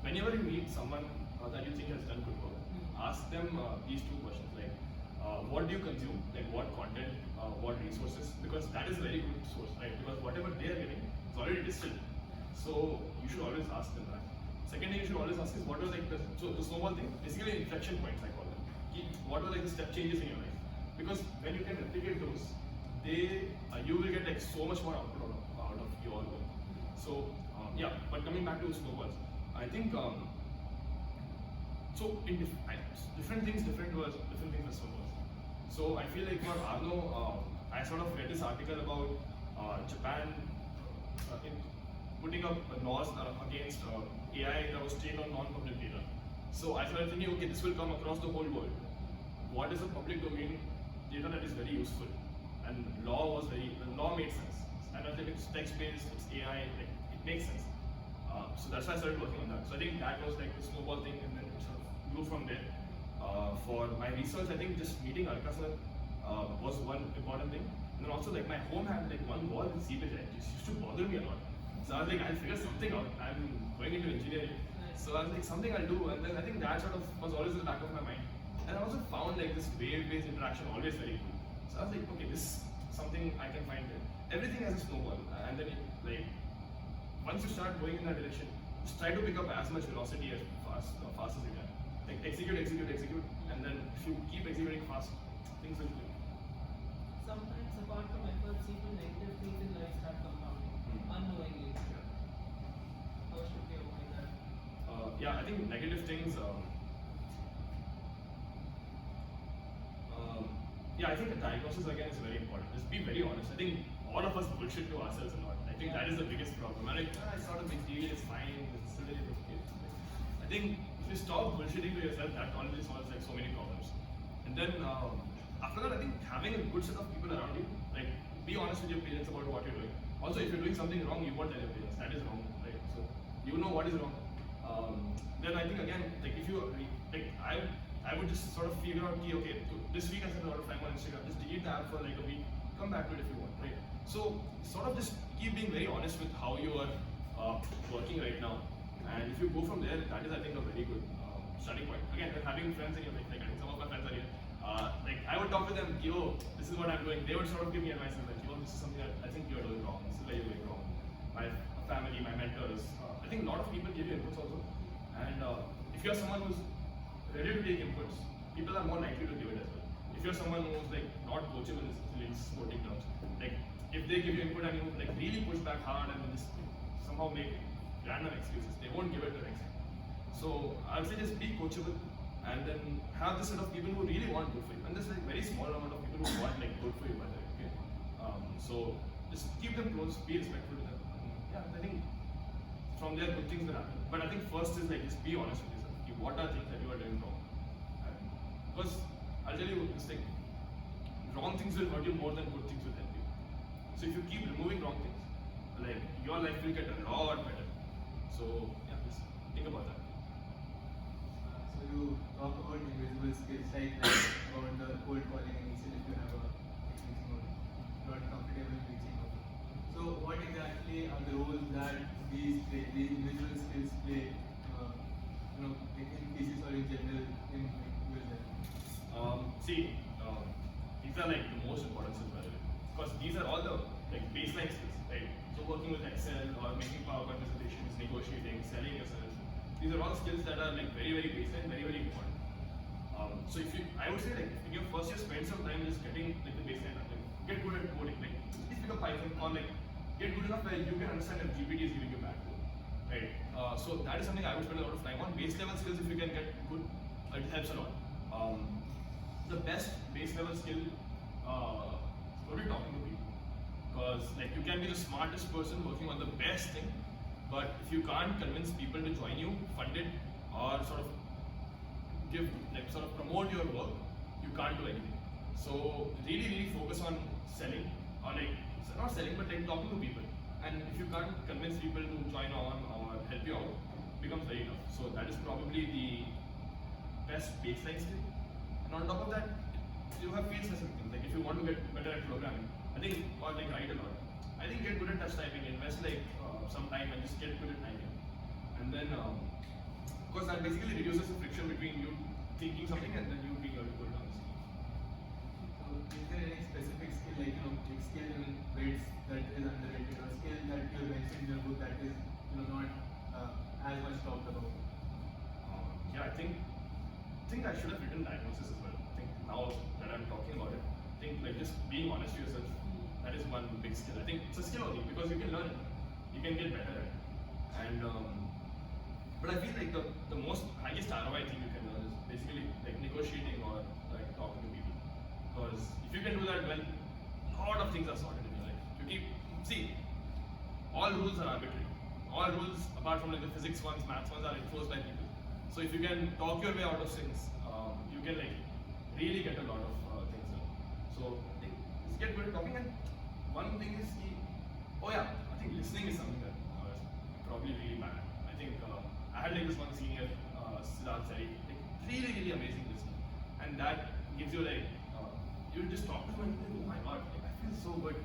whenever you meet someone that you think has done good work, ask them these 2 questions like, what do you consume? Like what content, what resources? Because that is a very good source, right? Because whatever they are getting is already distilled. So you should always ask them that. Second thing you should always ask is what was like the snowball thing, basically inflection points I call them. What were like the step changes in your life? Because when you can replicate those, you will get like so much more output out of your work. So yeah, but coming back to snowballs, I think So in different things, different things were so worse. So I feel like for Arno, I sort of read this article about Japan in putting up laws against AI that was trained on non-public data. So I started thinking, okay, this will come across the whole world. What is a public domain data that is very useful? And law made sense. And I think it's text-based, it's AI, like, it makes sense. So that's why I started working on that. So I think that was like the snowball thing, and then it sort of grew from there. For my research, I think just meeting Arka sir was one important thing. And then also like my home had like one wall with seepage. It just used to bother me a lot. So I was like, I'll figure something out. I'm going into engineering. So I was like, something I'll do. And then I think that sort of was always in the back of my mind. And I also found like this wave-based interaction always very cool. So I was like, okay, this is something I can find there. Everything has a snowball. And then like, once you start going in that direction, just try to pick up as much velocity as fast as you can. Like execute, and then if you keep executing fast, things will click. Sometimes, apart from efforts, even negative things in life start compounding unknowingly. How should we avoid that? Yeah, I think negative things. Yeah, I think the diagnosis again is very important. Just be very honest. I think all of us bullshit to ourselves a lot. I think that is the biggest problem. I'm like, it's not a big deal, it's fine, it's really okay. I think if you stop bullshitting to yourself, that already solves like so many problems. And then after that, I think having a good set of people around you, like be honest with your parents about what you're doing. Also, if you're doing something wrong, you won't tell your parents that is wrong, right? So you know what is wrong. Then I think again, like if you like, I would just sort of figure out, okay, this week I spent a lot of time on Instagram. Just delete the app for like a week. Come back to it if you want, right? So sort of just keep being very honest with how you are working right now, and if you go from there, that is I think a very good starting point. Again, having friends in your life, like I think some of my friends are here. Like I would talk to them, yo, this is what I'm doing. They would sort of give me advice like, yo, this is something that I think you're doing wrong. This is where you're doing wrong. My family, my mentors. I think a lot of people give you inputs also, and if you're someone who's ready to take inputs, people are more likely to give it as well. If you're someone who's like not coachable in sporting terms, like if they give you input and you like really push back hard and just somehow make random excuses, they won't give it the next time. So I would say just be coachable and then have this set of people who really want good for you. And there's like very small amount of people who want like good for you by the way. Okay? So just keep them close, be respectful to them. And, yeah, I think from there good things will happen. But I think first is like just be honest with yourself. What are things that you are doing wrong? Because I'll tell you this thing, wrong things will hurt you more than good things will help you. So if you keep removing wrong things, like your life will get a lot better. So yeah, just think about that. So you talk about invisible skills like about the cold calling and instead if you have a reaching out, not comfortable reaching out. So what exactly are the roles that these invisible skills play? In pieces or in general in these are like the most important skills by the way, because these are all the like baseline skills, right? So working with Excel or making PowerPoint presentations, negotiating, selling yourself, these are all skills that are like very baseline, very important. So if you, I would say like in your first year, spend some time just getting like the baseline, like get good at coding, like please pick up Python or like get good enough where you can understand if GPT is giving you back code, right? So that is something I would spend a lot of time on. Base level skills, if you can get good, it helps a lot. The best base level skill will be talking to people, because like you can be the smartest person working on the best thing, but if you can't convince people to join you, fund it, or sort of promote your work, you can't do anything. So really focus on selling, or like not selling but like talking to people. And if you can't convince people to join on or help you out, it becomes very tough. So that is probably the best baseline skill. And on top of that, you have field specific things. Like if you want to get better at programming, I think, or like write a lot, I think get good at touch typing, invest like some time and just get good at typing. And then, because that basically reduces the friction between you thinking something and then you being able to put it on the screen. So is there any specific skill like like skill in weights that is underrated or skill that you mentioned in your book that is not as much talked about? Yeah, I think I should have written diagnosis as well. I think now that I'm talking about it, I think like just being honest to yourself, that is one big skill. I think it's a skill only because you can learn it, you can get better at it. And but I feel like the most highest ROI thing you can learn that when a lot of things are sorted in your life. You keep, see, all rules are arbitrary. All rules, apart from like the physics ones, maths ones, are enforced by people. So if you can talk your way out of things, you can like really get a lot of things done. So like, just get good at talking. And one thing is, oh yeah, I think listening is something that is probably really bad. I think I had like this one senior, Siddharth Sari, like really amazing listener, and that gives you like you just talk to him and think, oh my god, like, I feel so good.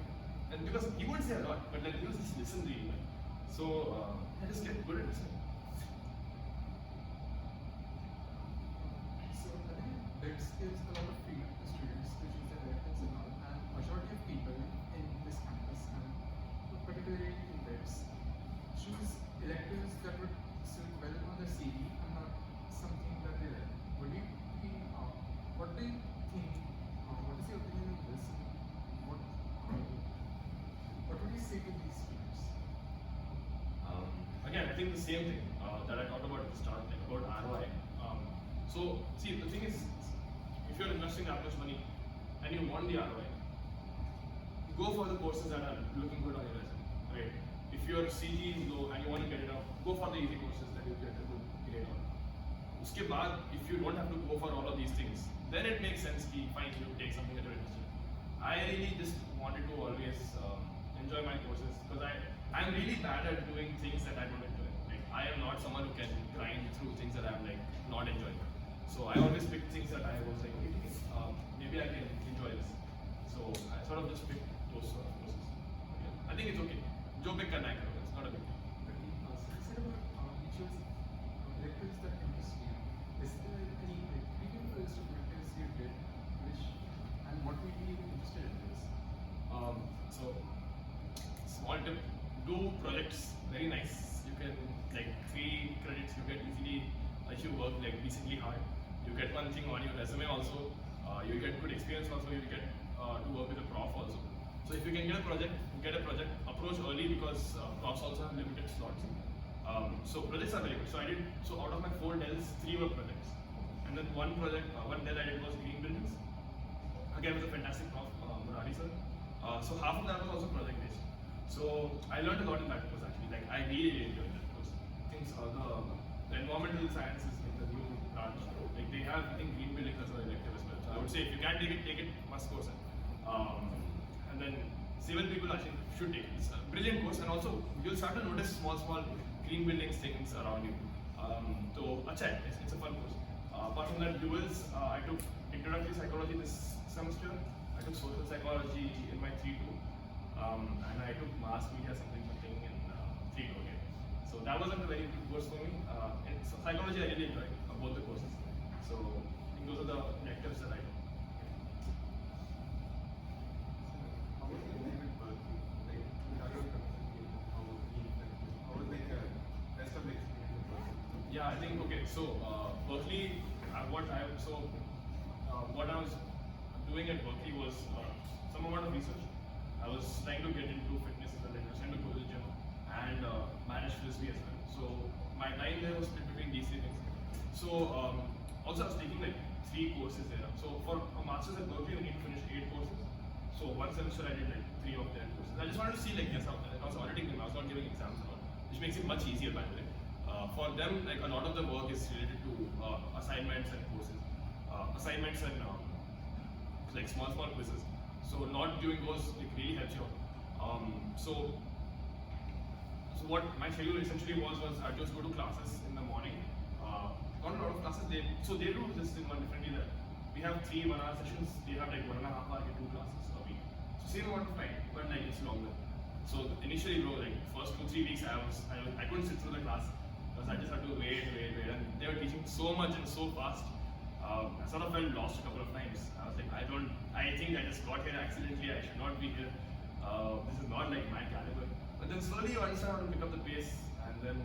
And because he won't say a lot, but like he was just listen really well. So I just get good at listening. So I think this gives a lot of freedom to students to choose their electives and all, and majority of people in this campus, and particularly in this, choose electives that would suit well on their CV and not something that they like. What do you think? What do you think? What is your opinion on this? And what would you say to these students? Again, I think the same thing that I talked about at the start, like about ROI. So, see, the thing is, if you're investing that much money and you want the ROI, go for the courses that are looking good on your resume, right? If your CG is low and you want to get it up, go for the easy courses that you get a good grade on. Uske baad, if you don't have to go for all of these things, then it makes sense to find you take something that you're interested in. I really just wanted to always enjoy my courses because I'm really bad at doing things that I don't enjoy. Like I am not someone who can grind through things that I'm like not enjoying. So I always pick things that I was like, maybe I can enjoy this. So I sort of just pick those courses. Yeah. I think it's okay. Jo pick karna hai karo, it's not a big deal. But you said about you chose electives that interest you. Is there any critical list of electives you did, which and what made you interested in this? So small tip, do projects, very nice. You can like 3 credits you get easily if you work like decently hard. You get one thing on your resume also. You get good experience also. You get to work with a prof also. So if you can get a project, approach early because profs also have limited slots. So projects are very good. So I did, so out of my 4 Dells, 3 were projects. And then one Dell I did was green buildings. Again, it was a fantastic prof, Murari sir. So half of that was also project based. So I learned a lot in that course actually. Like I really enjoyed that course. Things the environmental sciences in the new branch, like they have I think green buildings as an elective as well. So I would say if you can take it, must course it. And then civil people I think should take it. It's a brilliant course, and also you'll start to notice small green buildings things around you. So it's a fun course. Apart from that, duals, I took introductory psychology this semester. I took social psychology in my 3-2, and I took mass media something in 3-2 again. So that wasn't a very good course for me. In psychology, I really enjoyed both the courses. So I think those are the electives that I took. How was the time at Berkeley? Like, how was like the rest of the experience at Berkeley? Yeah, I think okay. So Berkeley, what I was doing at Berkeley was some amount of research. I was trying to get into fitness as well. I was trying to go to the gym and manage frisbee as well. So my time there was split between these 3 things. So also I was taking like 3 courses there. So for a master's at Berkeley, we need to finish 8 courses. So one semester I did like 3 of their courses. I just wanted to see like yes, I was auditing them. I was not giving exams at all, which makes it much easier by the way. For them, like a lot of the work is related to assignments and courses, assignments and like small quizzes. So not doing those like really helps you. So what my schedule essentially was I just go to classes in the morning. Not a lot of classes. They do this thing one differently that we have 3 1-hour sessions. They have like 1.5 hour, 2 classes a week. So same amount of time, but like it's longer. So initially, bro, like first 2-3 weeks, I couldn't sit through the class because I just had to wait, and they were teaching so much and so fast. I sort of felt lost a couple of times. I was like, I think I just got here accidentally. I should not be here. This is not like my caliber. But then slowly you understand how to pick up the pace, and then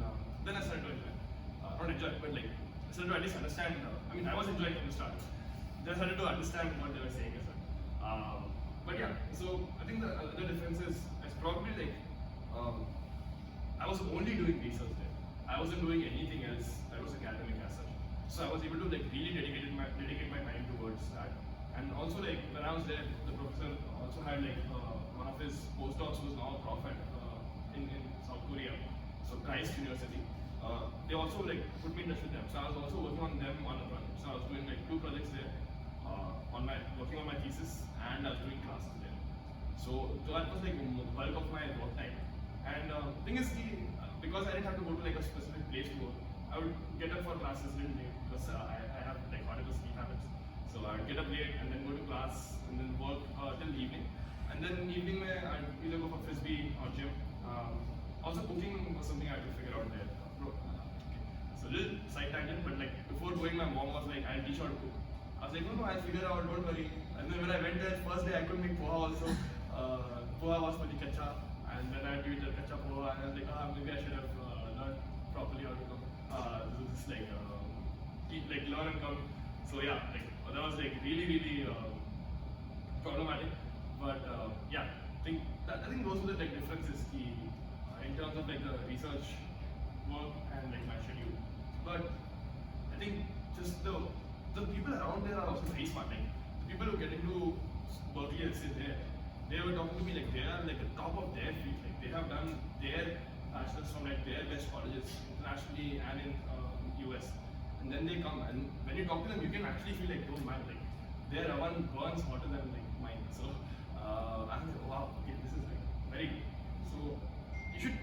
I started to enjoy. Not enjoy, but like I started to at least understand. I mean, I was enjoying from the start. Then I started to understand what they were saying as well. But yeah, so I think the other difference is probably like I was only doing research there. I wasn't doing anything else that was academic as such. So I was able to like really dedicate my time towards that. And also like when I was there, the professor also had like one of his postdocs who is now a prof at in South Korea, so Christ University. They also like put me in touch with them. So I was also working on them on a project. So I was doing like 2 projects there, working on my thesis, and I was doing classes there. So that was like the bulk of my work time. And thing is, because I didn't have to go to like a specific place to work, I would get up for classes little late because I have like horrible sleep habits. So I would get up late and then go to class and then work till evening. And then evening I'd either go for frisbee or gym. Also cooking was something I had to figure out there. So little side tangent, but like before going, my mom was like, "I'll teach you how to cook." I was like, "No, I'll figure it out. Don't worry." And then when I went there, first day I couldn't make poha also. Poha was pretty kacha, and then I had to eat the kacha poha, and I was like, maybe I should have learned properly how to cook. This is like learn and come. So yeah, like that was like really problematic. But yeah, I think those were the like differences in terms of like the research work and like my schedule. But I think just the people around there are also very smart. Like the people who get into Berkeley and sit there, they were talking to me like they are like the top of their field. Like they have done their bachelors from like their best colleges internationally and in US. And then they come, and when you talk to them, you can actually feel like, oh man, like their oven burns hotter than like mine. So I'm like, wow, okay, this is like very good. So you should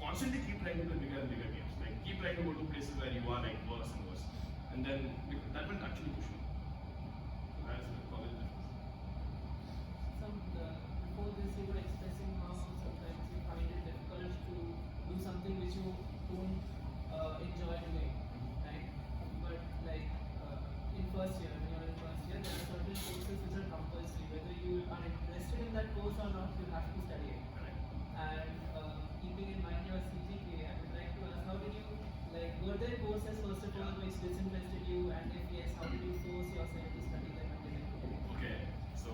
constantly keep trying to play bigger and bigger games. Like keep trying to go to places where you are like worse and worse, and then that will actually push you. So that's the college difference. Before this, you were expressing how sometimes you find it difficult to do something which you don't enjoy doing, right? But like in first year, when you're in first year, there are certain courses which are compulsory. Whether you are interested in that course or not, you have to study it. Correct. And keeping in mind your CGPA, I would like to ask, how did you, like, were there courses first of all which disinterested you, and if yes, how did you force yourself to study them until you? Okay, so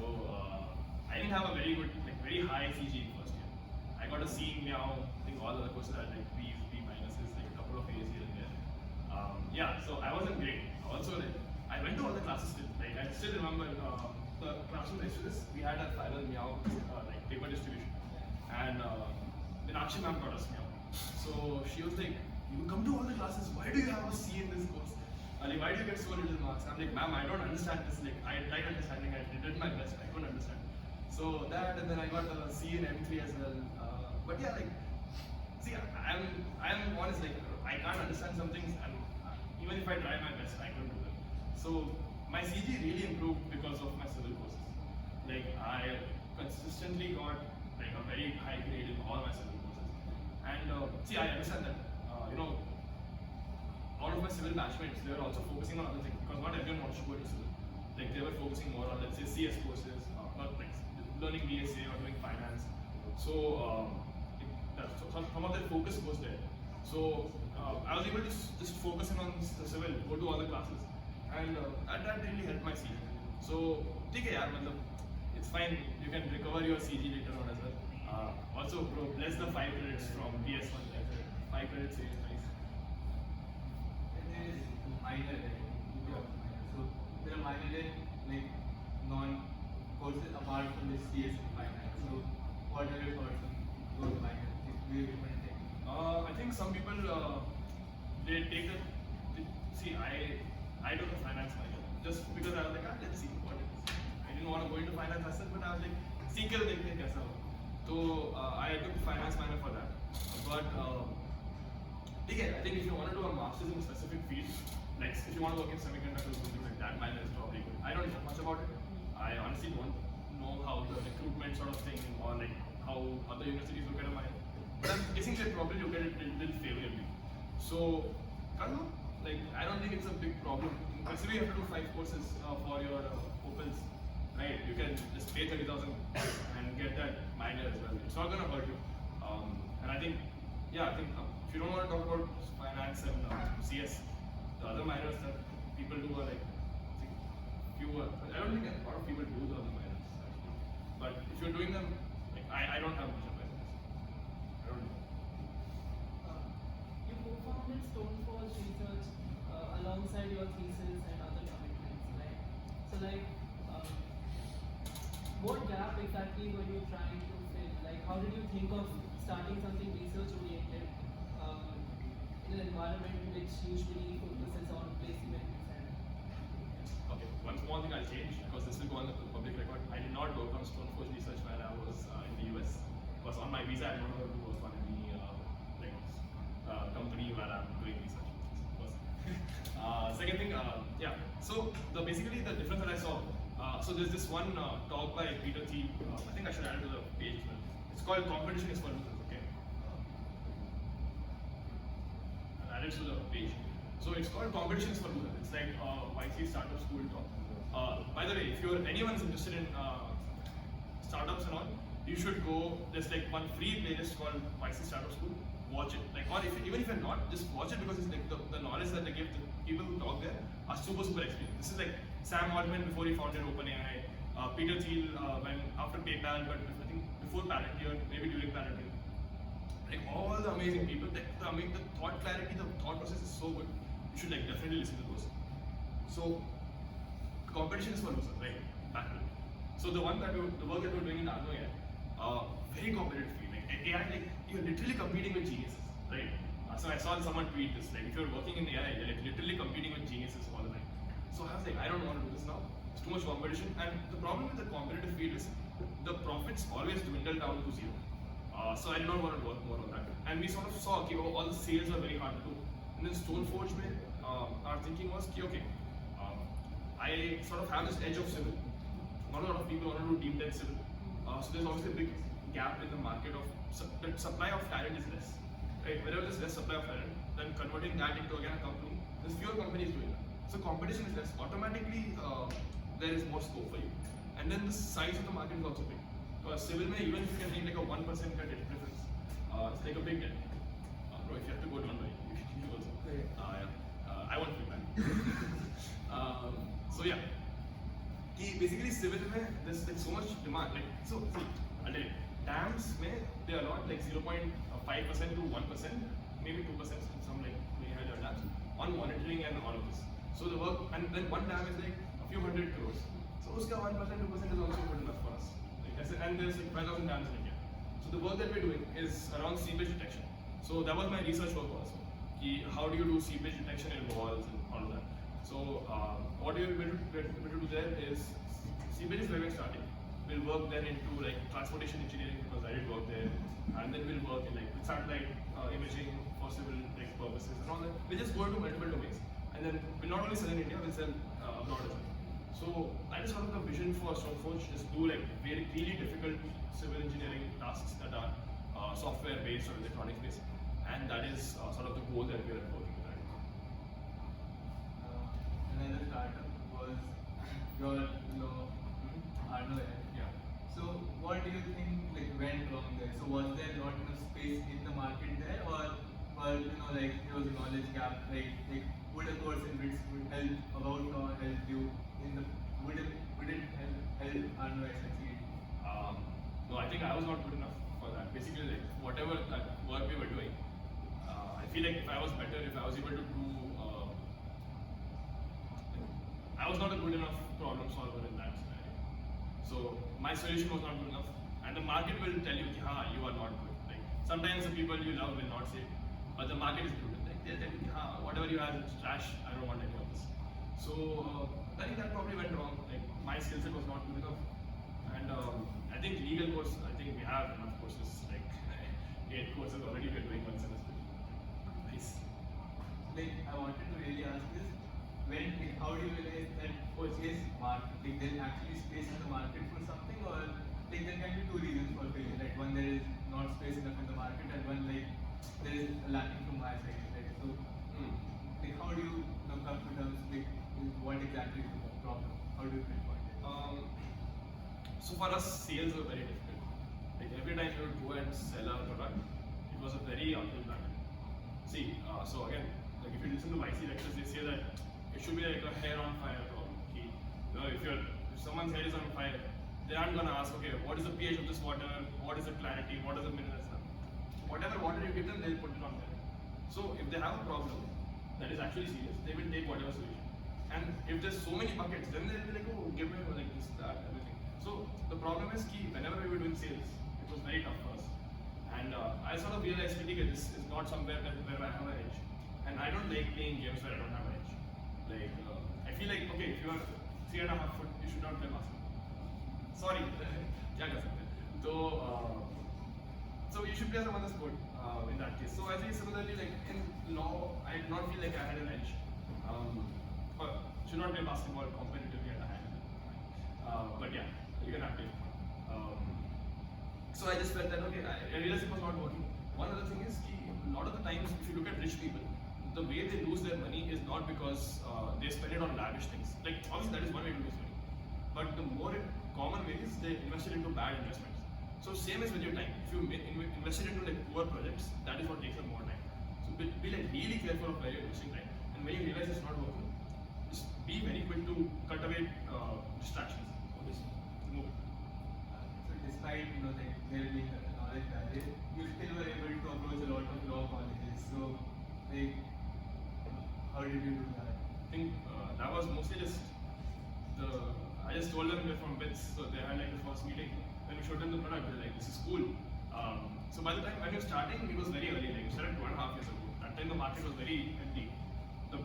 I didn't have a very good, like very high CG in first year. I got a C in Meow. I think all other courses had like B's, B minuses, like a couple of A's here and there. Yeah, so I wasn't great. Also, like I went to all the classes still. Like I still remember the classroom next to this. We had a final Meow like paper distribution, and then Akshi ma'am taught us Meow. So she was like, "You come to all the classes. Why do you have a C in this course? Like, why do you get so little marks?" I'm like, "Ma'am, I don't understand this. Like, I tried understanding. I did my best. I couldn't understand." So that, and then I got a C in M3 as well. But yeah, like, see, I'm honest. Like, I can't understand some things, and even if I try my best, I couldn't do them. So my CG really improved because of my civil courses. Like, I consistently got like a very high grade in all my civil courses. And see, I understand that. All of my civil batchmates, they were also focusing on other things because not everyone wants to go into civil. Like they were focusing more on, let's say, CS courses, not like learning BSA or doing finance. So, some of their focus was there. So I was able to just focus in on the civil, go to all the classes, and that really helped my CG. So, take yaar, matlab, it's fine. You can recover your CG later on as well. Also, bro, bless the 5 credits from DS1. 5 credits is nice. There is minor, so there are minor like non-courses apart from this CS and finance. So what are your thoughts on those minor? I think some people they take the see I took a finance minor just because I was like, let's see what it is. I didn't want to go into finance as such, but I was like, see kar dekhte hain kaisa ho. So I took finance minor for that. But again, I think if you want to do a master's in a specific field, like if you want to work in semiconductors or something like that, minor is probably good. I don't know much about it. I honestly don't know how the recruitment sort of thing or like how other universities look at a minor. But I'm guessing they probably look at it a little favorably. So, I don't know. Like, I don't think it's a big problem. Considering you have to do 5 courses for your opens, right? You can just pay 30,000 and get that minor as well. It's not gonna hurt you. And I think, yeah, if you don't want to talk about finance and CS, the other minors that people do are like fewer. I don't think a lot of people do the other minors actually. But if you're doing them, like I don't have much of it. I don't know. You co-founded Stonefall Research alongside your thesis and other commitments, right? So, like, what gap exactly were you trying to fill? Like, how did you think of starting something research oriented in an environment which usually focuses on placements and Okay, one small thing I'll change because this will go on the public record. I did not work on Stoneforge research while I was in the US because on my visa I'm not allowed to work on any company where I'm doing research. First. Second thing, yeah. So basically the difference that I saw. So there's this one talk by Peter Thiel. I think I should add it to the page as well. It's called "Competition is for Losers." Okay. I'll add it to the page. So it's called "Competition is for Losers." It's like YC Startup School talk. By the way, if anyone's interested in startups and all, you should go. There's like one free playlist called YC Startup School. Watch it. Like, or even if you're not, just watch it because it's like the knowledge that they give the people who talk there are super experienced. This is like Sam Altman before he founded OpenAI, Peter Thiel when after PayPal, but I think before Palantir, maybe during Palantir. Like all the amazing people, the thought clarity, the thought process is so good. You should like definitely listen to those. So competition is for losers, right? Back to it. So the work that we're doing in Arno AI, very competitive field. Like AI, like you're literally competing with geniuses, right? So I saw someone tweet this, like if you're working in AI, you're like literally competing with geniuses all the time. So I was like, I don't want to do this now. It's too much competition. And the problem with the competitive field is the profits always dwindle down to zero. So I did not want to work more on that. And we sort of saw, okay, all the sales are very hard to do. And then Stoneforge, our thinking was, okay, I sort of have this edge of civil. Not a lot of people want to do deep tech civil. So there's obviously a big gap in the market of the supply of talent is less. Right? Wherever there's less supply of talent, then converting that into again a company, there's fewer companies doing that. So competition is less. Automatically, there is more scope for you. And then the size of the market is also big. Because civil, even if you can make like a 1% cut difference, it's like a big debt. Bro, if you have to go down by you also. I want to be back. So yeah. Basically civil there's like so much demand. Like so see, I'll tell you, dams they are not like 0.5% to 1%, maybe 2% in some like very high dams on monitoring and all of this. So the work and then one dam is like a few hundred crores. So uska 1%, 2% is also good enough for us. Like, and there's like 5,000 dams in India. So the work that we're doing is around seepage detection. So that was my research work also. How do you do seepage detection in walls and all of that. So what we're going to do there is seepage is where we're starting. We'll work then into like transportation engineering because I did work there, and then we'll work in like satellite imaging for civil like purposes and all that. We'll just go into multiple domains, and then we'll not only sell in India, we'll sell abroad as well. So that is sort of the vision for Stoneforge: is do like really difficult civil engineering tasks that are software based or electronics based, and that is sort of the goal that we are working with right now. Another startup was your Arno AI. Yeah. So what do you think like went wrong there? So was there not enough space in the market there, or like there was a knowledge gap? Like would a course in which would help about or help you in the would it help Arno AI succeed? No, I think I was not good enough for that. Basically, like whatever that work we were doing, I feel like if I was better, if I was able to do, I was not a good enough problem solver in that scenario. So my solution was not good enough, and the market will tell you, "Ha, you are not good." Like sometimes the people you love will not say, but the market is brutal. Like they'll tell you, "Ha, whatever you have is trash. I don't want any of this." So I think that probably went wrong. Like my skill set was not good enough, and I think legal course. I think we have enough courses. Like 8 courses already we're doing one semester. Nice. Like I wanted to really ask this: how do you realize that there's actually space in the market for something, or like there can be two reasons for failure. Like one, there is not space enough in the market, and one like there is lacking from my side. Like so, like how do you come to terms with what exactly is the problem? How do you pinpoint it? So for us, sales were very difficult. Like every time we would go and sell our product, it was a very uphill battle. See, so again, like if you listen to YC lectures, they say that it should be like a hair on fire problem. If someone's hair is on fire, they aren't gonna ask, okay, what is the pH of this water? What is the clarity? What is the minerals? Whatever water you give them, they'll put it on there. So if they have a problem that is actually serious, they will take whatever solution. And if there's so many buckets, then they'll be like, oh, give me like this, that, everything. So So the problem is that whenever we were doing sales, it was very tough for us. And I sort of realized that this is not somewhere where I have an edge. And I don't like playing games where I don't have an edge. Like, I feel like, okay, if you are 3.5 foot, you should not play basketball. Sorry, क्या कर सकते हैं? So you should play some other sport in that case. So I think similarly, like in law, I did not feel like I had an edge. But should not play basketball competitively at a high level. But yeah, you can have it. So I just felt that okay, I realized it was not working. One other thing is a lot of the times, if you look at rich people, the way they lose their money is not because they spend it on lavish things. Like obviously that is one way to lose money, but the more common way is they invest it into bad investments. So same as with your time. If you invest it into like poor projects, that is what takes up more time. So be like really careful of where you're investing time, and when you realize it's not working, just be very quick to cut away distractions. Obviously, move. So despite like there being a knowledge barrier, you still were able to approach a lot of law colleges. So like, how did you do that? I think that was mostly just I just told them they're from bits, so they had like the first meeting. When we showed them the product, they're like, this is cool. So by the time when we were starting, it was very early. Like we started 2.5 years ago. That time the market was very empty. The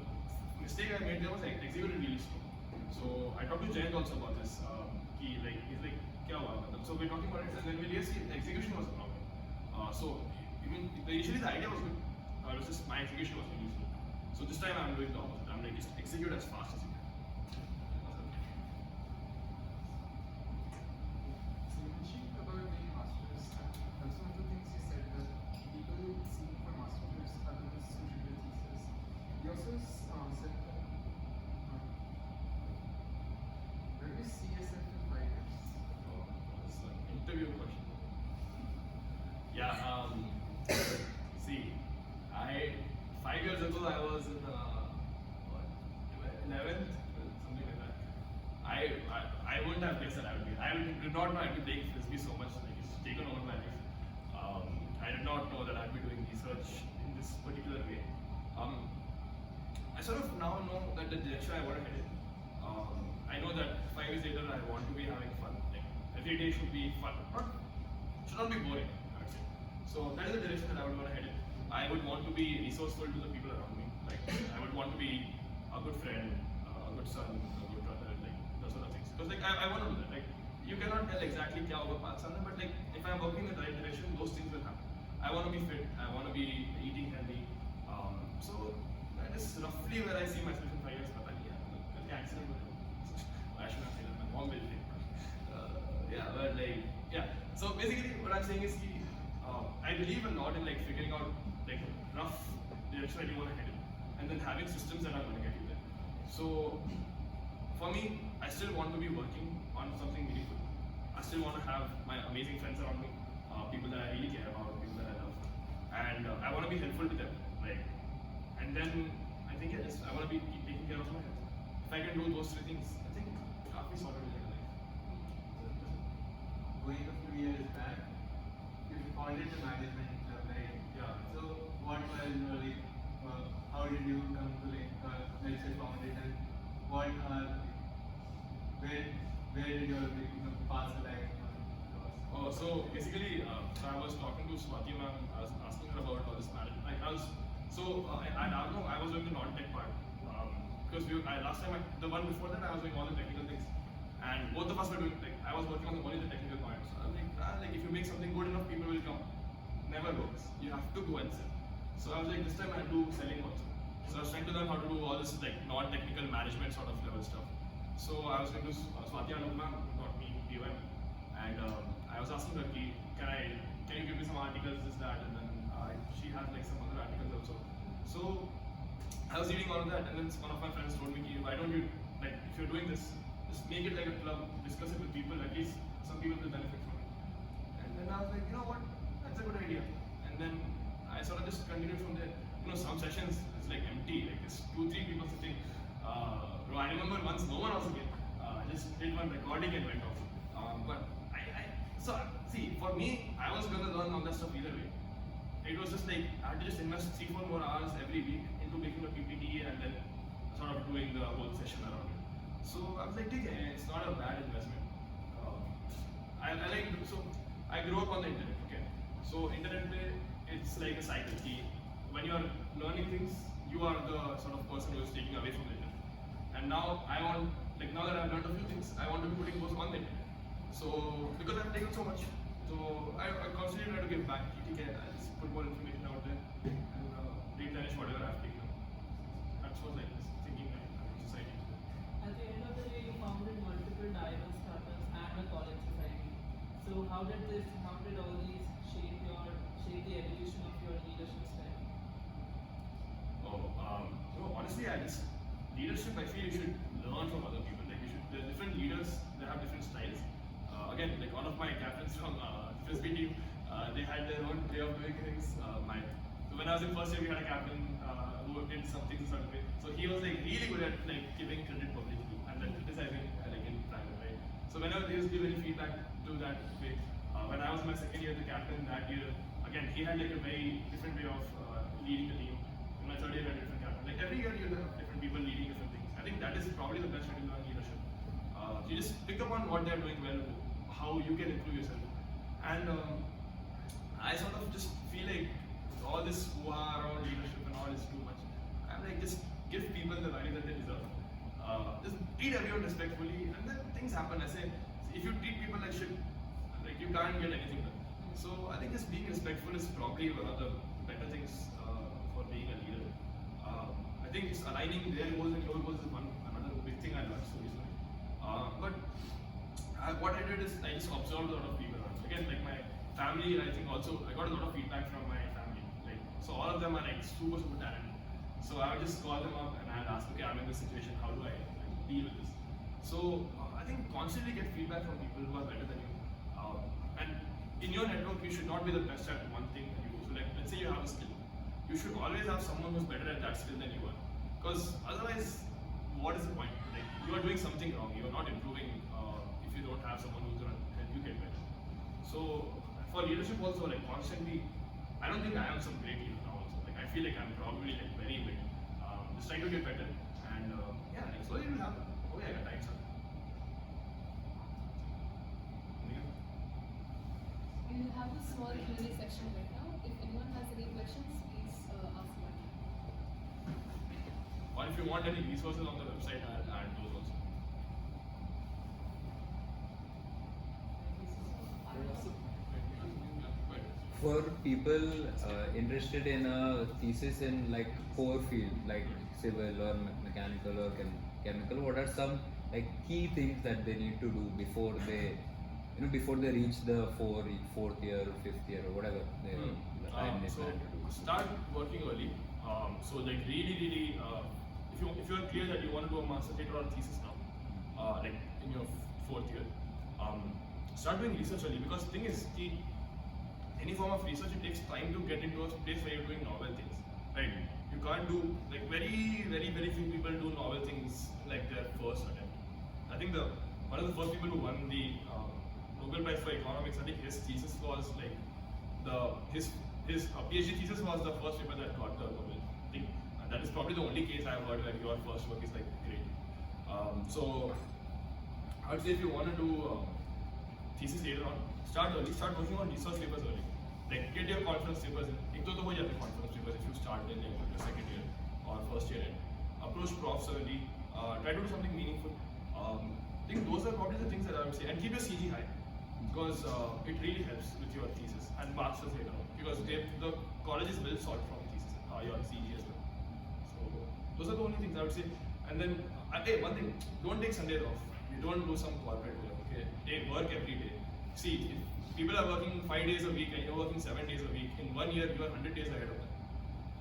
mistake I made there was like executed really slow. So I talked to Jayant also about this. He's like, क्या हुआ? So we're talking about it, and then we realized the execution was a problem. So initially the idea was good. It was just my execution was really slow. So this time I'm doing the opposite. I'm like, just execute as fast as you can. So you mentioned about the masters, and some of the things you said that people seeking for masters are the ones who should do thesis. You also said that where do you see yourself in 5 years? Oh, that's an interview question. Yeah, see, 5 years ago I was in what, 11th, something like that. I wouldn't have guessed that I would be. I did not know I could take frisbee so much, like it's taken over my life. I did not know that I'd be doing research in this particular way. I sort of now know that the direction I want to head in. I know that 5 years later I want to be having fun. Like every day should be fun, should not be boring. I would say. So that is the direction that I would want to head in. I would want to be resourceful to the people around me. Like I would want to be a good friend, a good son, a good brother, like those sort of things. Because like I want to do that. Like you cannot tell exactly क्या होगा 5 साल में, but like if I'm working in the right direction, those things will happen. I want to be fit. I want to be eating healthy. So that is roughly where I see myself in 5 years. पता नहीं यार, क्या accident हो जाए. I should not say that. My mom will think. Yeah, but like yeah. So basically, what I'm saying is I believe a lot in like figuring out like rough direction that you want to head in, and then having systems that are going to get you there. So for me, I still want to be working on something meaningful. I still want to have my amazing friends around me, people that I really care about, people that I love, and I want to be helpful to them. Like, and then I think yeah, I want to be taking care of my health. If I can do those 3 things, I think I'll be sorted in life. Going a few years back, you founded the management club, right? Yeah. So what were your like, how did you come to like, let's say found it, and what are where did your like, paths align? Oh, so basically, so I was talking to Swati ma'am. I was asking her about all this management. Like I was, so I don't know. I was doing the non-tech part because last time the one before that I was doing all the technical things, and both of us were doing like I was working on only the technical part. So I was like if you make something good enough, people will come. Never works. You have to go and sell. So I was like this time I'll do selling also. So I was trying to learn how to do all this like non-technical management sort of level stuff. So I was going to Swati ma'am who taught me POM, and I was asking her, can you give me some articles, this, that, and then she has like some other articles also. So I was reading all of that, and then one of my friends told me, why don't you, like, if you're doing this, just make it like a club, discuss it with people, at least some people will benefit from it. And then I was like, you know what, that's a good idea. And then I sort of just continued from there. You know, some sessions, it's like empty, like it's 2-3 people sitting. Bro, I remember once no one was again. I just did one recording and went off. But so see, for me, I was gonna learn all that stuff either way. It was just like I had to just invest 3-4 more hours every week into making a PPT and then sort of doing the whole session around it. So I was like, okay, it's not a bad investment. I like so I grew up on the internet. Okay, so internet पे it's like a cycle. कि when you are learning things, you are the sort of person who is taking away from the internet. And now I want, like now that I've learned a few things, I want to be putting those on the internet. So because I've taken so much, so I constantly try to give back. Okay, I just put more information out there and replenish whatever I've taken. That's what like this thinking like society. At the end of the day, you founded multiple diverse startups and a college society. So how did all these shape the evolution of your leadership style? Honestly, leadership. I feel you should learn from other people. Like there's different leaders. They have different styles. Again, like one of my captains from frisbee team, they had their own way of doing things. So when I was in first year, we had a captain who did some things a certain way. So he was like really good at like giving credit publicly and then criticizing like in private, right? So whenever they used to give any feedback to that way, when I was in my second year, the captain that year, again he had like a very different way of leading the team. In my third year, I had a different captain. Like every year, you have different people leading different things. I think that is probably the best way to learn leadership. You just pick up on what they're doing well, how you can improve yourself. And I sort of just feel like all this war around leadership and all is too much. I'm like, just give people the value that they deserve. Just treat everyone respectfully, and then things happen. I say, if you treat people like shit, like you can't get anything done. So I think just being respectful is probably one of the better things for being a leader. I think it's aligning their goals and your goals is another big thing I learned so recently. But what I did is I just observed a lot of people around. Again, like my family, I think also I got a lot of feedback from my family. Like so, all of them are like super talented. So I would just call them up and I'd ask, okay, I'm in this situation. How do I deal with this? So I think constantly get feedback from people who are better than you. And in your network, you should not be the best at one thing that you do. So like, let's say you have a skill, you should always have someone who's better at that skill than you are. Because otherwise, what is the point? Like you are doing something wrong. You are not improving if you don't have someone who's gonna help you get better. So for leadership also, like constantly, I don't think I am some great leader now. Also, like I feel like I'm probably like very big. Just trying to get better, and yeah, like slowly it will happen. Oh yeah, I got time, sir. We will have a small Q&A section right now. If anyone has any questions, please ask one. Or if you want any resources on the website, I'll add those also. For people interested in a thesis in like core field like civil or mechanical or chemical, what are some like key things that they need to do before they before they reach the fourth year, fifth year, or whatever the time they So plan to do? start working early. So like really, if you are clear that you want to do a master theatre or a thesis now, like in your fourth year, start doing research early, because thing is, any form of research, it takes time to get into a place where you're doing novel things, right? You can't do, like very few people do novel things like their first attempt. I think one of the first people who won the Nobel Prize for Economics, I think his thesis was like his PhD thesis was the first paper that got the Nobel thing. And that is probably the only case I've heard where your first work is like great. So I would say if you want to do thesis later on, start early, start working on research papers early. Like get your conference papers in. एक तो हो जाते conference papers if you start in like your second year or first year end. Approach profs early. Try to do something meaningful. I think those are probably the things that I would say. And keep your CG high, because it really helps with your thesis and masters later on. Because the college is well solved from thesis, your CG as well. So those are the only things I would say. And then one thing, don't take Sunday off. You don't do some corporate work. Okay, take work every day. See, if people are working 5 days a week and you're working 7 days a week, in 1 year you are 100 days ahead of them.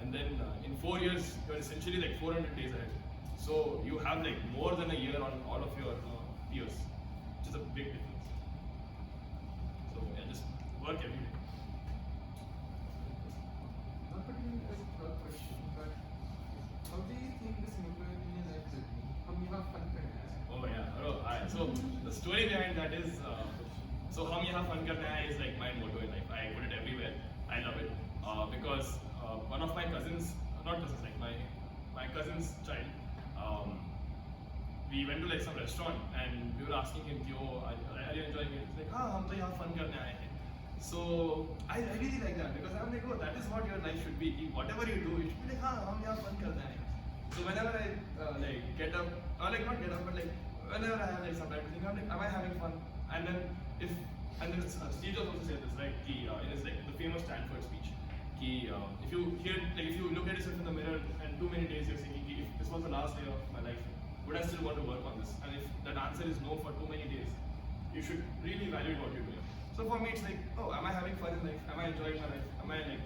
And then in 4 years, you're essentially like 400 days ahead. So you have like more than a year on all of your peers, which is a big difference. So yeah, just work every day. Not particularly as a third question, but how do you think this movement in your life will be? हम यहाँ fun करना है. Oh yeah, so the story behind that is, so हम यहाँ fun करना है is like my motto in life. I put it everywhere. I love it because one of my cousins, not cousins, like my cousin's child, we went to like some restaurant and we were asking him, "Yo, are you enjoying it?" He's like, "Ah, hum to yahan fun karne aaye hain." So I really like that because I'm like, oh, that is what your life should be. Whatever you do, it should be like, "Ah, hum yahan fun karne aaye hain." So whenever I like get up, or like not get up, but like whenever I have like some time to think, I'm like, am I having fun? And then if and then Steve Jobs also said this, right? In his like the famous Stanford speech. If you hear, like, if you look at yourself in the mirror and too many days you're thinking, if this was the last day of my life, would I still want to work on this? And if that answer is no for too many days, you should really evaluate what you're doing. So for me, it's like, oh, am I having fun in life? Am I enjoying my life? Am I like,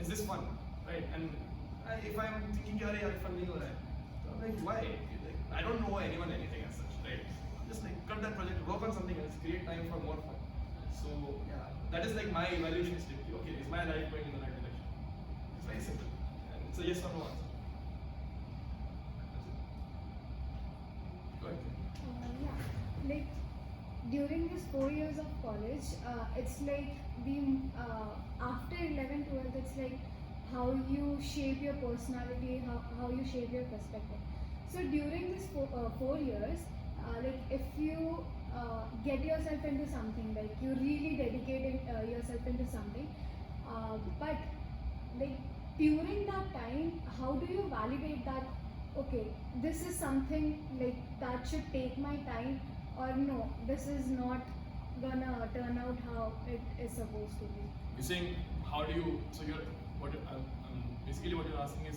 is this fun, right? And if I'm thinking, yaar, fun nahi ho raha hai, so I'm like, why? Like, I don't know anyone anything as such, right? Just like cut that project, work on something else, create time for more fun. So yeah, that is like my evaluation stick. Okay, is my life going in the right direction? It's very simple. And it's a yes or no answer. That's it. Go ahead. Yeah, like during this 4 years of college, it's like we after 11, 12, it's like how you shape your personality, how you shape your perspective. So during this 4 years, like if you get yourself into something, like you really dedicate yourself into something, but like during that time, how do you validate that, okay, this is something like that should take my time, or no, this is not gonna turn out how it is supposed to be? You're saying, how do you, so you're, basically what you're asking is,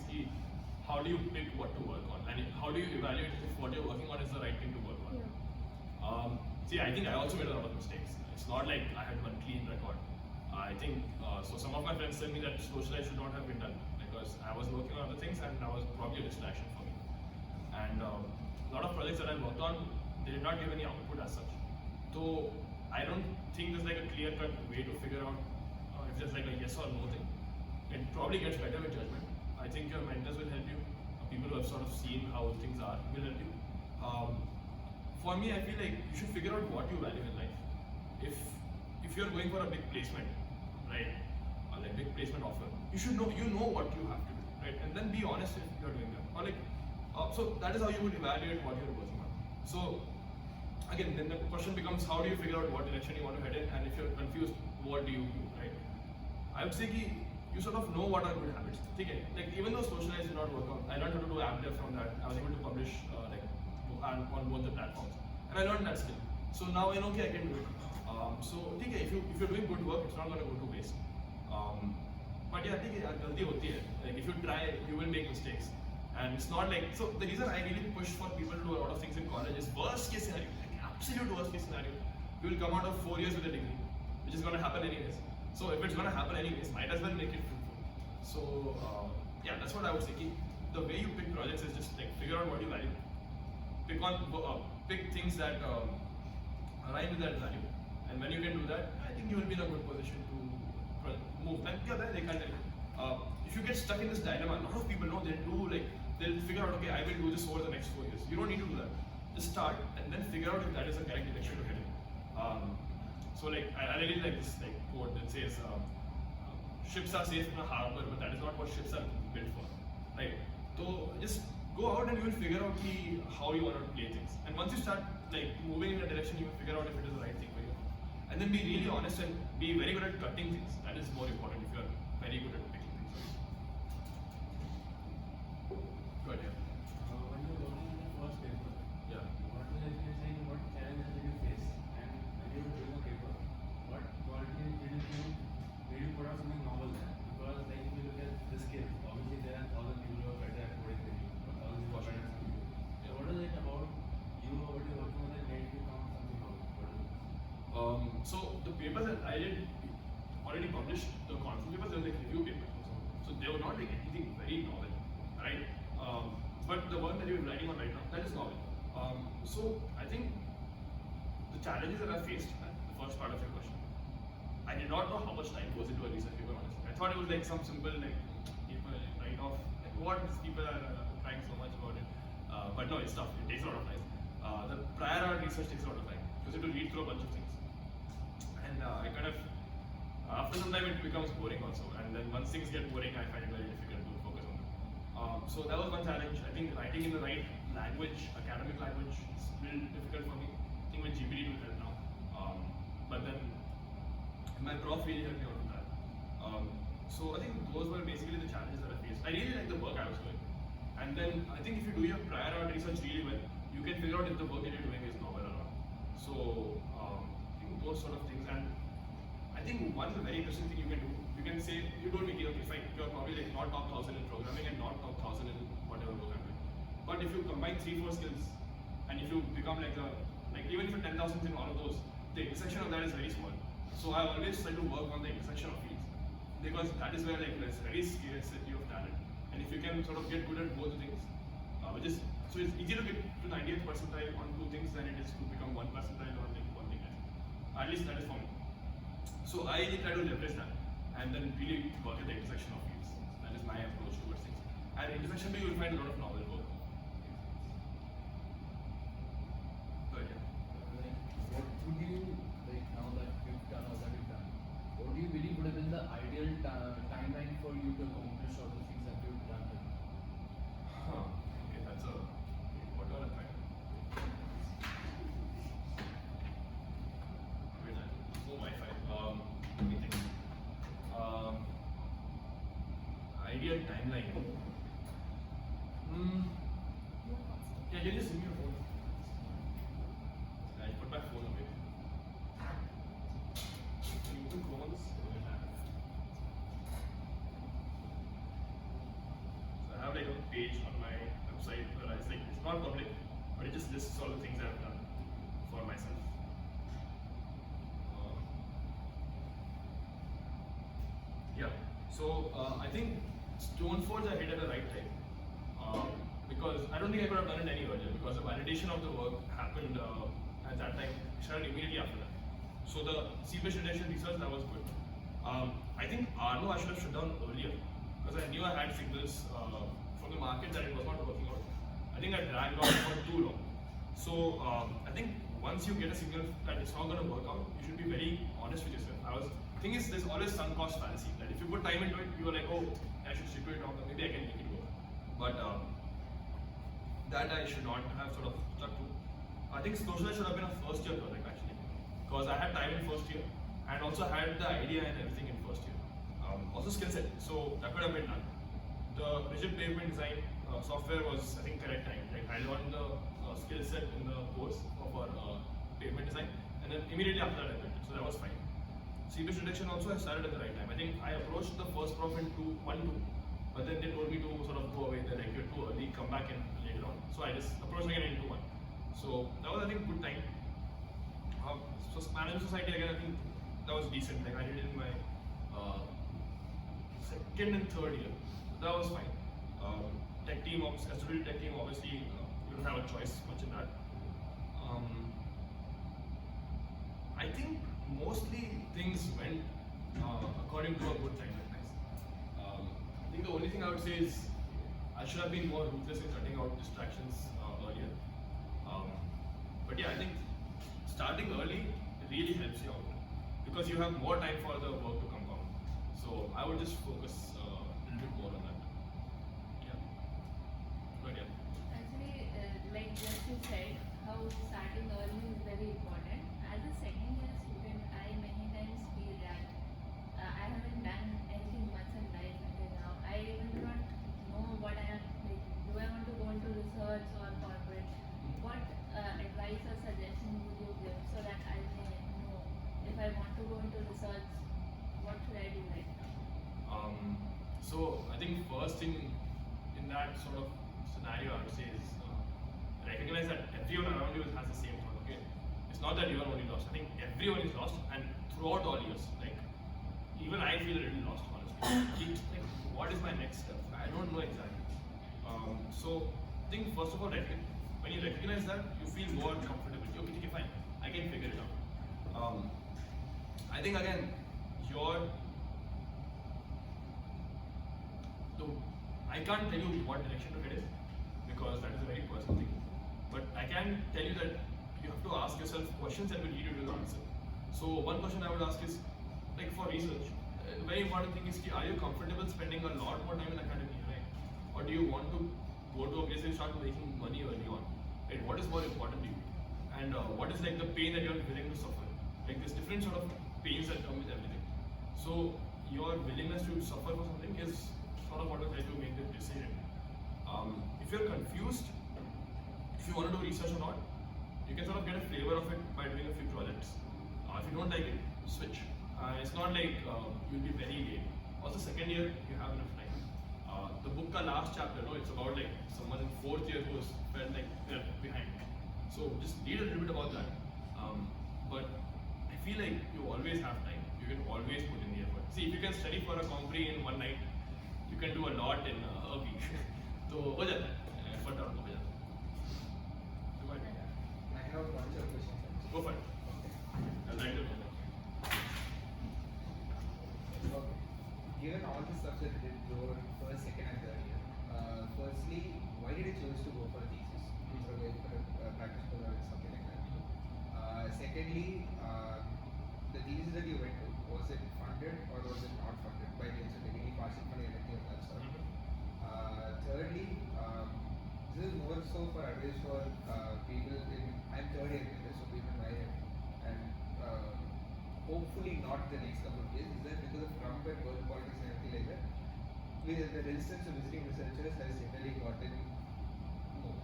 how do you pick what to work on? And how do you evaluate if what you're working on is the right thing to work on? Yeah. See, I think I also made a lot of mistakes. It's not like I had one clean record. I think, so some of my friends tell me that socialize should not have been done because I was working on other things and that was probably a distraction for me. And a lot of projects that I worked on, they did not give any output as such. So I don't think there's like a clear-cut way to figure out if there's like a yes or no thing. It probably gets better with judgment. I think your mentors will help you. People who have sort of seen how things are will help you. For me, I feel like you should figure out what you value in life. If you're going for a big placement, right, or like big placement offer, you should know what you have to do, right, and then be honest if you're doing that. Or like, so that is how you would evaluate what you're working on. So again, then the question becomes, how do you figure out what direction you want to head in, and if you're confused, what do you do, right? I would say you sort of know what are good habits. Okay, like even though socialize did not work out, I learned how to do app dev from that. I was able to publish on both the platforms, and I learned that skill. So now I know, okay, I can do it. So okay, if you're doing good work, it's not going to go to waste. But yeah, galti hoti hai. Like if you try, you will make mistakes, and it's not like, so the reason I really push for people to do a lot of things in college is worst case scenario, like absolute worst case scenario. You will come out of 4 years with a degree, which is going to happen anyways. So if it's going to happen anyways, might as well make it fruitful. So yeah, that's what I would say. The way you pick projects is just like figure out what you value. Pick things that align with that value, and when you can do that, I think you will be in a good position to move. And yeah, they can tell you. If you get stuck in this dilemma, a lot of people know they'll figure out, okay, I will do this over the next 4 years. You don't need to do that. Just start and then figure out if that is the correct direction to head in. So like I really like this like quote that says, ships are safe in a harbor, but that is not what ships are built for, right? So just go out and you will figure out how you want to play things. And once you start like moving in a direction, you will figure out if it is the right thing for you. And then be really honest and be very good at cutting things. That is more important if you are very good at picking things. Good, yeah. When you were working on the first paper, Yeah. what was actually saying what challenges did you face, and when you were doing a paper, what qualities did you put out something novel there? Because like if you look at the skills, obviously there are 1,000 people who are better at coding than you, or 1,000 people are better at something. So what is it about you or what you're working on that made you come something novel? What is it? So the papers that I did already published, the conference papers, they were like review papers. So they were not like anything very novel, right? But the one that you're writing on right now, that is novel. So I think the challenges that I faced, the first part of your question, I did not know how much time goes into a research paper, honestly. I thought it was like some simple like paper write off, like what people are crying so much about it. But no, it's tough. It takes a lot of time. The prior art research takes a lot of time because you have to read through a bunch of things. And I kind of, after some time it becomes boring also. And then once things get boring, I find it very difficult to focus on them. So that was one challenge. I think writing in the right language, academic language, is a little difficult for me. I think with GPT it will help now. But then my prof really helped me out with that. So I think those were basically the challenges that I faced. I really like the work I was doing. And then I think if you do your prior art research really well, you can figure out if the work that you're doing is novel or not. So I think those sort of things. And I think one very interesting thing you can do, you can say, you told me, okay, fine, you're probably like not top 1000 in programming and not top 1000 in whatever programming. But if you combine 3-4 skills, and if you become like even if you're 10,000 in all of those, the intersection of that is very small. So I always try to work on the intersection of fields, because that is where like there's very scarcity of talent. And if you can sort of get good at both things, so it's easy to get to 90th percentile on 2 things than it is to become 1 percentile on like 1 thing. At least that is for me. So I really try to leverage that and then really work at the intersection of fields. That is my approach towards things. At the intersection you will find a lot of novel work. But yeah. What would you, like now that you've done all that you've done, what do you believe would have been the ideal timeline for you to accomplish all the things that you've done? Okay, that's a what do I find? Wait, no Wi-Fi. Let me think. Ideal timeline. Yeah, you just give me your phone. I put my phone away. Can you open Chrome on this? So I have like a page on my website where it's like, it's not public, but it just lists all the things I've done for myself. Yeah, so I think Stoneforge I hit at the right time. Because I don't think I could have done it any earlier, because the validation of the work happened at that time, started immediately after that. So the C-based detection research, that was good. I think Arno I should have shut down earlier, because I knew I had signals from the market that it was not working out. I think I dragged on for too long. So I think once you get a signal that it's not going to work out, you should be very honest with yourself. Thing is, there's always sunk cost fallacy. That if you put time into it, you are like, oh, I should stick to it, or maybe I can make it work. But that I should not have sort of stuck to. I think Socialite should have been a first year project actually, because I had time in first year and also had the idea and everything in first year. Also skill set, so that could have been done. The rigid pavement design software was, I think, correct time. Like I learned the skill set in the course of our pavement design, and then immediately after that I built it, so that was fine. C-based detection also I started at the right time. I think I approached the first prof in 1-2, but then they told me to sort of go away. They're like, you're too early, come back and later on. So I just approached again in 2-1. So that was, I think, good time. So management society again, I think that was decent. Like I did it in my second and third year. So that was fine. Tech team, obviously, you don't have a choice much in that. I think mostly things went according to a good timeline. I think the only thing I would say is I should have been more ruthless in cutting out distractions earlier. But yeah, I think starting early really helps you out, because you have more time for the work to compound. So I would just focus a little bit more on that. Yeah. But yeah. Actually, like just you said, how starting early is very important. As a second year student, I many times feel that I haven't done anything much in life until now. I even do not know what I am like. Do I want to go into research or corporate? What advice or suggestion would you give so that I may know if I want to go into research, what should I do right now? So I think first thing in that sort of scenario I would say is recognize that everyone around you has the same thought. Okay, it's not that you are only lost. I think everyone is lost, and throughout all years, like even I feel a little lost honestly. Like, what is my next step? I don't know exactly. So I think first of all, when you recognize that, you feel more comfortable. Okay, fine, I can figure it out. I think again, I can't tell you what direction to head in, because that is a very personal thing. But I can tell you that you have to ask yourself questions that will lead you to the answer. So one question I would ask is, like for research, a very important thing is, are you comfortable spending a lot more time in academia, right? Or do you want to go to a place and start making money early on. Right? What is more important to you? And what is like the pain that you're willing to suffer? Like there's different sort of pains that come with everything. So your willingness to suffer for something is sort of what will help you make the decision. If you're confused, if you want to do research or not, you can sort of get a flavor of it by doing a few projects. If you don't like it, switch. It's not like you'll be very late. Also, second year, you have enough time. The book ka last chapter, no, it's about like someone in fourth year who felt like they're behind. So just read a little bit about that. But I feel like you always have time. You can always put in the effort. See, if you can study for a compre in one night, you can do a lot in a week. So हो जाता है, effort डालो हो जाता है. I have a bunch of questions. Go for it. I'll write it down. Okay. Given all the stuff that you did your first, second, and third year, firstly, why did you choose to go for a thesis instead of going for a practice program or something like that? Secondly, the thesis that you went to, was it funded or was it not funded by the institute? Any partial funding, anything of that sort? Thirdly, this is more so for advice for people in, I'm third year in this, so people in my year, and hopefully not the next couple of years. Is that because of Trump and world politics and everything like that? The resistance to visiting researchers has generally gotten more.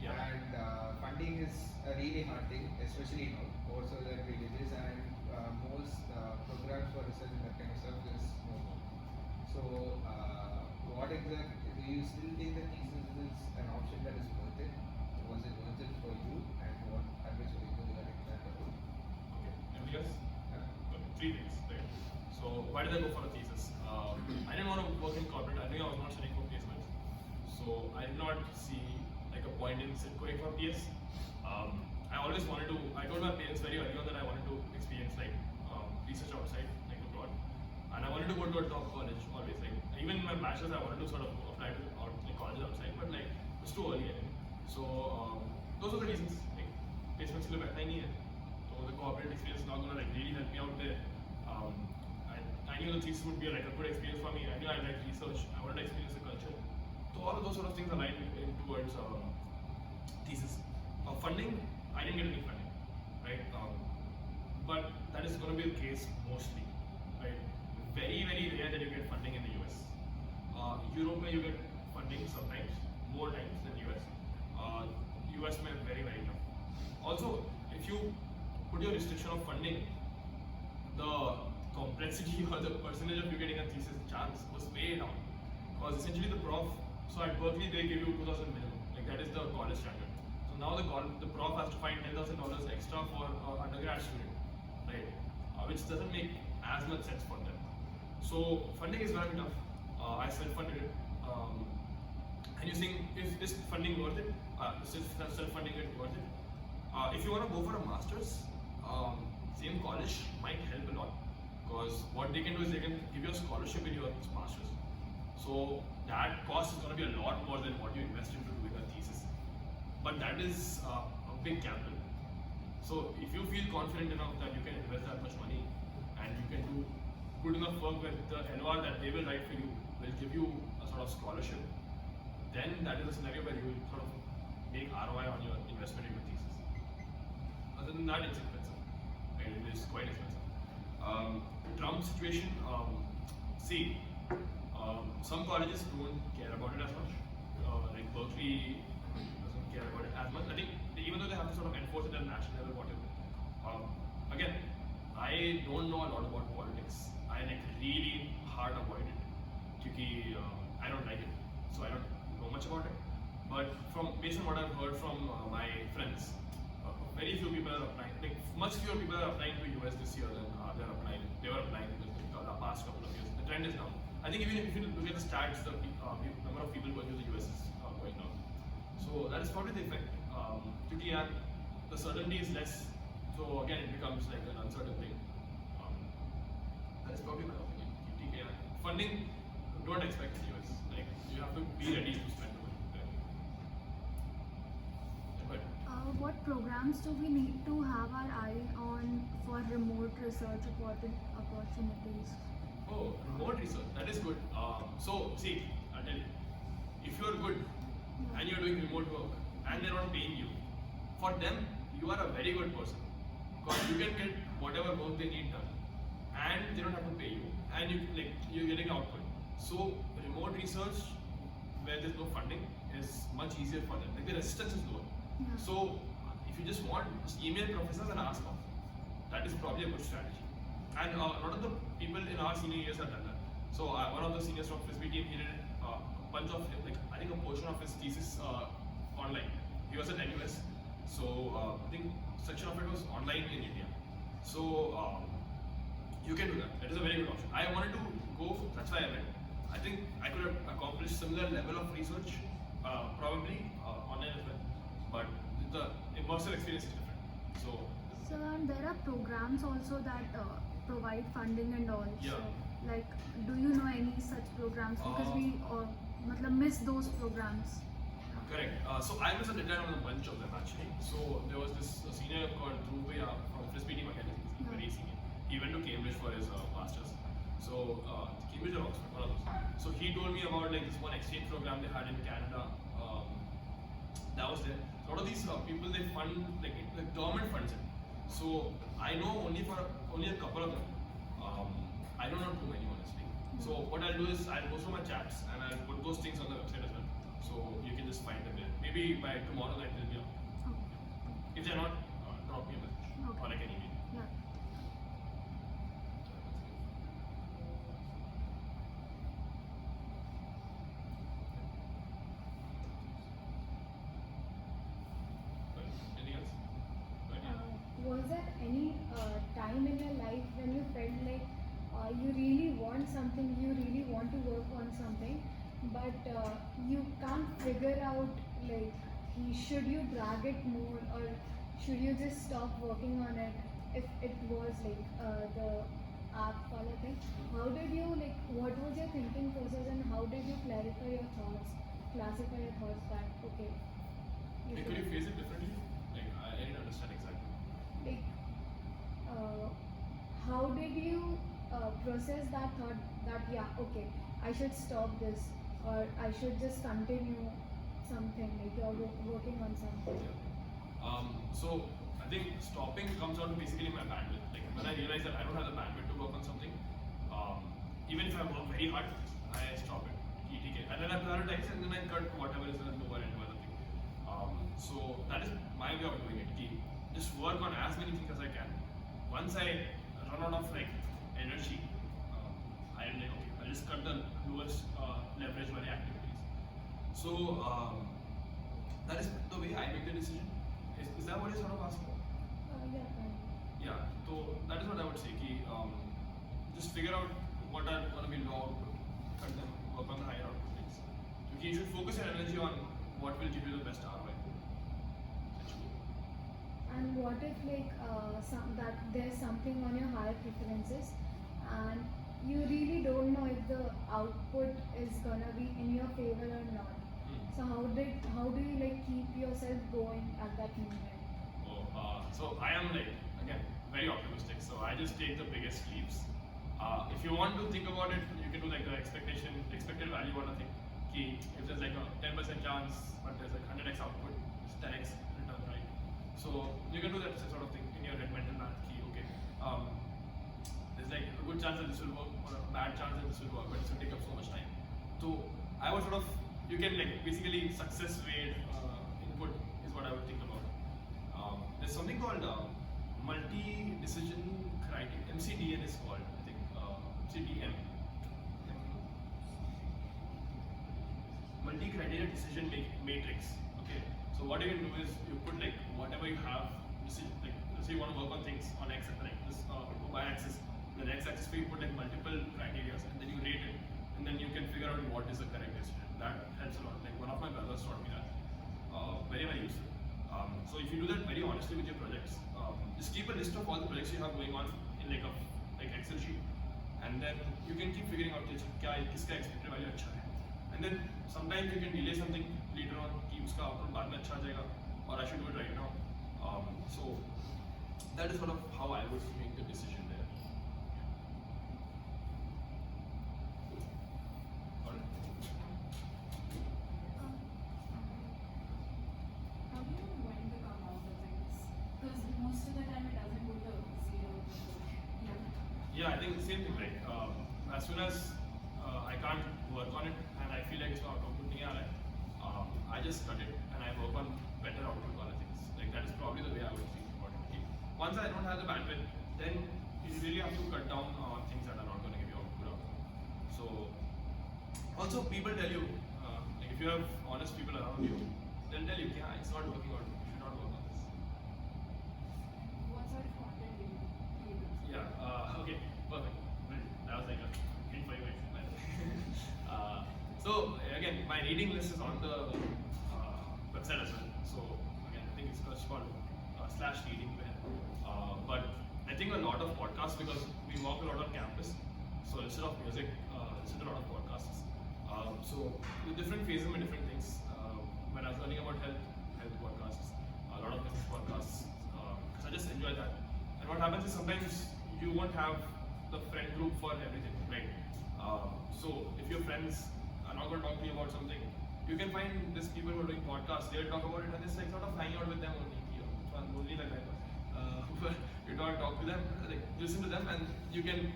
Yeah. And funding is a really hard thing, especially now, more so than villages, and most programs for research and that kind of stuff is no more. So, what exactly, do you still think that thesis is an option that is worth it? Was it worth it for you? And what advice would you give regarding that? Okay. Anything else? Yeah. Okay. Three things. Right. So why did I go for a thesis? I didn't want to work in corporate. I think I was not studying for placements. So I did not see like a point in going for PS. I always wanted to. I told my parents very early on that I wanted to experience like research outside, like abroad, and I wanted to go to a top college always. Like even in my bachelor's, I wanted to sort of apply to like colleges outside, but like it was too early. I think. So those are the reasons. Like placements के लिए बैठना ही नहीं है. So the corporate experience is not gonna like really help me out there. I knew the thesis would be like a good experience for me. I knew I liked research. I wanted to experience the culture. So all of those sort of things aligned in towards thesis. Funding, I didn't get any funding, right? But that is going to be the case mostly, right? Very, very rare that you get funding in the US. Europe, where you get funding sometimes, more times than US. US, may very, very tough. Also, if you put your restriction of funding, the complexity or the percentage of you getting a thesis chance was way down. Because essentially the prof, so at Berkeley they give you 2,000 minimum, like that is the college standard. So now the prof has to find $10,000 extra for an undergrad student, right? Which doesn't make as much sense for them. So funding is very tough. I self-funded it. And you think, is this funding worth it? Is self-funding it worth it? If you want to go for a master's, same college might help a lot. Because what they can do is they can give you a scholarship in your master's. So that cost is going to be a lot more than what you invest into doing a thesis. But that is a big gamble. So if you feel confident enough that you can invest that much money and you can do good enough work with the LOR that they will write for you, will give you a sort of scholarship, then that is a scenario where you will sort of make ROI on your investment in your thesis. Other than that, it's expensive. Right? It is quite expensive. Trump situation, some colleges don't care about it as much. Like Berkeley doesn't care about it as much. I think even though they have to sort of enforce it at national level, whatever. Again, I don't know a lot about politics. I like really hard avoid it because I don't like it, so I don't know much about it. But based on what I've heard from my friends, very few people are applying. Like much fewer people are applying to US this year than they were applying in the past couple of years. The trend is down. I think even if you look at the stats, the number of people going to the US is going down. So that is probably the effect. Because the certainty is less, so again it becomes like an uncertain thing. That is probably my opinion. Funding, don't expect in the US. Like you have to be ready to spend the money there. But What programs do we need to have our eye on for remote research opportunities? oh, remote research, that is good. So see, I'll tell you, if you are good, and you're doing remote work and they're not paying you, for them you are a very good person because you can get whatever work they need done and they don't have to pay you and you're getting output. So remote research where there's no funding is much easier for them. Like the resistance is lower. So if you just want, just email professors and ask them. That is probably a good strategy. And a lot of the people in our senior years have done that. So one of the seniors from FISB team, he did a bunch of, like I think a portion of his thesis online. He was at NUS. So I think section of it was online in India. So you can do that. That is a very good option. I wanted to go, that's why I went. I think I could have accomplished similar level of research, probably online as well. But the immersive experience is different. So and there are programs also that provide funding and all. Yeah. So, like, do you know any such programs? Because we miss those programs. correct. So I was a attendant on a bunch of them actually. So there was this senior called Dhruv from FISB team again. He's very senior. He went to Cambridge for his masters. So Cambridge or Oxford, one of those. So he told me about like this one exchange program they had in Canada. That was there. A lot of these people they fund like the government funds it. So I know only a couple of them. I don't know too many honestly. So what I'll do is I'll go through my chats and I'll put those things on the website as well. So you can just find them there. Maybe by tomorrow night they'll be up. If they're not, drop me a message or like an email. Yeah. Anything else? Was there any time in your life when you felt like you really want something, you really want to work on something, but you can't figure out like should you drag it more or should you just stop working on it if it was like the app follow thing? How did you what was your thinking process and how did you clarify your thoughts, classify your thoughts that okay? Hey, could you phrase it differently? Like I didn't understand exactly. Like how did you process that thought that yeah okay I should stop this or I should just continue something like you're working on something? So I think stopping comes down to basically my bandwidth. Like when I realize that I don't have the bandwidth to work on something, even if I work very hard, I stop it. TTK. And then I prioritize and then I cut whatever is the lower end of the thing. So that is my way of doing it. Just work on as many things as I can. Once I run out of energy, I'm like okay, I'll just cut the lowest leverage value activities. So that is the way I make the decision. Is that what you're sort of asking? Yeah. Yeah. So that is what I would say. Just figure out what are going to be low output, cut them, work on the higher output things. So you should focus your energy on what will give you the best ROI. And what if that there's something on your higher preferences and you really don't know if the output is gonna be in your favor or not? So how do you keep yourself going at that moment? So I am again very optimistic. So I just take the biggest leaps. If you want to think about it, you can do the expected value on a thing. If there's a 10% chance, but there's 100x output, it's 10x return, right? So you can do that sort of thing in your head, mental math. Okay, there's a good chance that this will work or a bad chance that this will work, but it will take up so much time. So I would you can basically success rate input is what I would think about. There's something called multi-decision criteria. MCDN is called, I think. MCDM. Multi-criteria decision matrix. Okay. So what you can do is you put whatever you have. Let's say you want to work on things on X, this y-axis. The x-axis where you put multiple criteria and then you rate it, and then you can figure out what is the correct decision. That helps a lot. One of my brothers taught me that. Very, very useful. So if you do that very honestly with your projects, just keep a list of all the projects you have going on in a Excel sheet, and then you can keep figuring out kiska expected value अच्छा है. And then sometimes you can delay something later on कि उसका output बाद में अच्छा आ जाएगा, or I should do it right now. So that is sort of how I would make the decision there. yeah, I think the same thing. Like as soon as I can't work on it and I feel like it's not outputting, I just cut it and I work on better output on things. Like that is probably the way I would think about it. Okay? Once I don't have the bandwidth, then you really have to cut down on things that are not going to give you output. So also people tell you, like if you have honest people around you, they'll tell you, yeah, it's not working out. You should not work on this. What sort of content do you do? Yeah. Okay. Perfect. That was like a hint for you guys. So again, my reading list is on the website as well. So again, I think it's called /reading where. But I think a lot of podcasts because we work a lot on campus. So instead of music, listen to a lot of podcasts. So with different phases and different things. When I was learning about health podcasts, a lot of business podcasts, because I just enjoy that. And what happens is sometimes you won't have the friend group for everything, right? So if your friends are not going to talk to you about something, you can find these people who are doing podcasts. They'll talk about it and it's like sort of hanging out with them only. Only like that. You don't talk to them, like listen to them, and you can.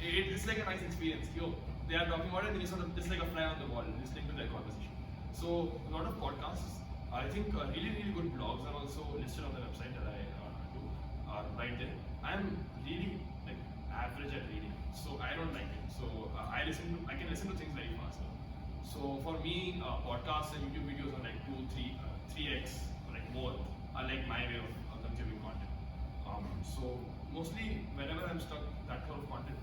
It's like a nice experience. They are talking about it, and you sort of just like a fly on the wall, listening to their conversation. So a lot of podcasts. I think really good blogs are also listed on the website that I do. Right there. I'm really like average at reading, so I don't like it. So I can listen to things very fast. So for me, podcasts and YouTube videos are like 3x or like more are like my way of consuming content. So mostly whenever I'm stuck that kind of content,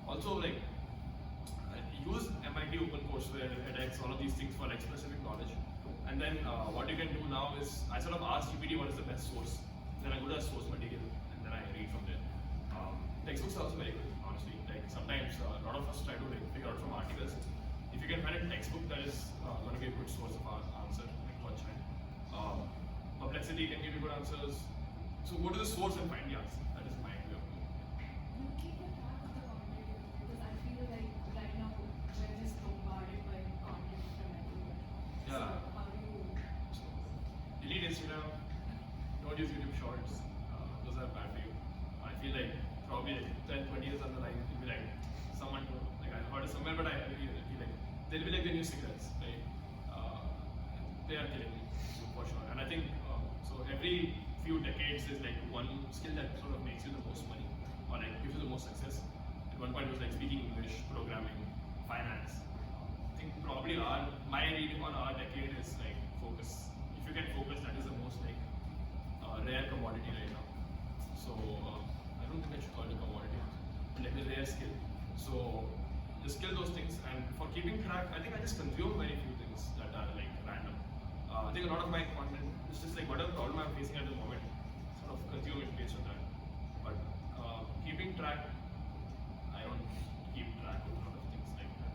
also like I use MIT OpenCourseWare, edX, all of these things for like specific knowledge. And then what you can do now is I sort of ask GPT what is the best source. Then I go to a source material and then I read from there. Textbooks are also very good, honestly. Like sometimes a lot of us try to like, figure out from articles. If you can find a textbook that is going to be a good source of our answer, like one child. Perplexity can give you good answers. So go to the source and find the answer. That is my way of doing it. You keep a track of the content because I feel like right now we're just bombarded by content from everywhere. Yeah. So how do you? So, delete Instagram. Don't use YouTube Shorts. Those are bad for you. I feel like probably like 10, 20 years down the line, it'll be like someone like I heard it somewhere, but I feel like they'll be like the new cigarettes, right? They are killing me for sure. And I think so. Every few decades, there's like one skill that sort of makes you the most money or like gives you the most success. At one point, it was like speaking English, programming, finance. I think probably my reading on our decade is like focus. If you can focus, that is the most like rare commodity right now. So I don't think I should call it a commodity, but like a rare skill. So just skill those things, and for keeping track, I think I just consume very few things that are like random. I think a lot of my content is just like whatever problem I'm facing at the moment, sort of consume it based on that. But keeping track, I don't keep track of a lot of things like that.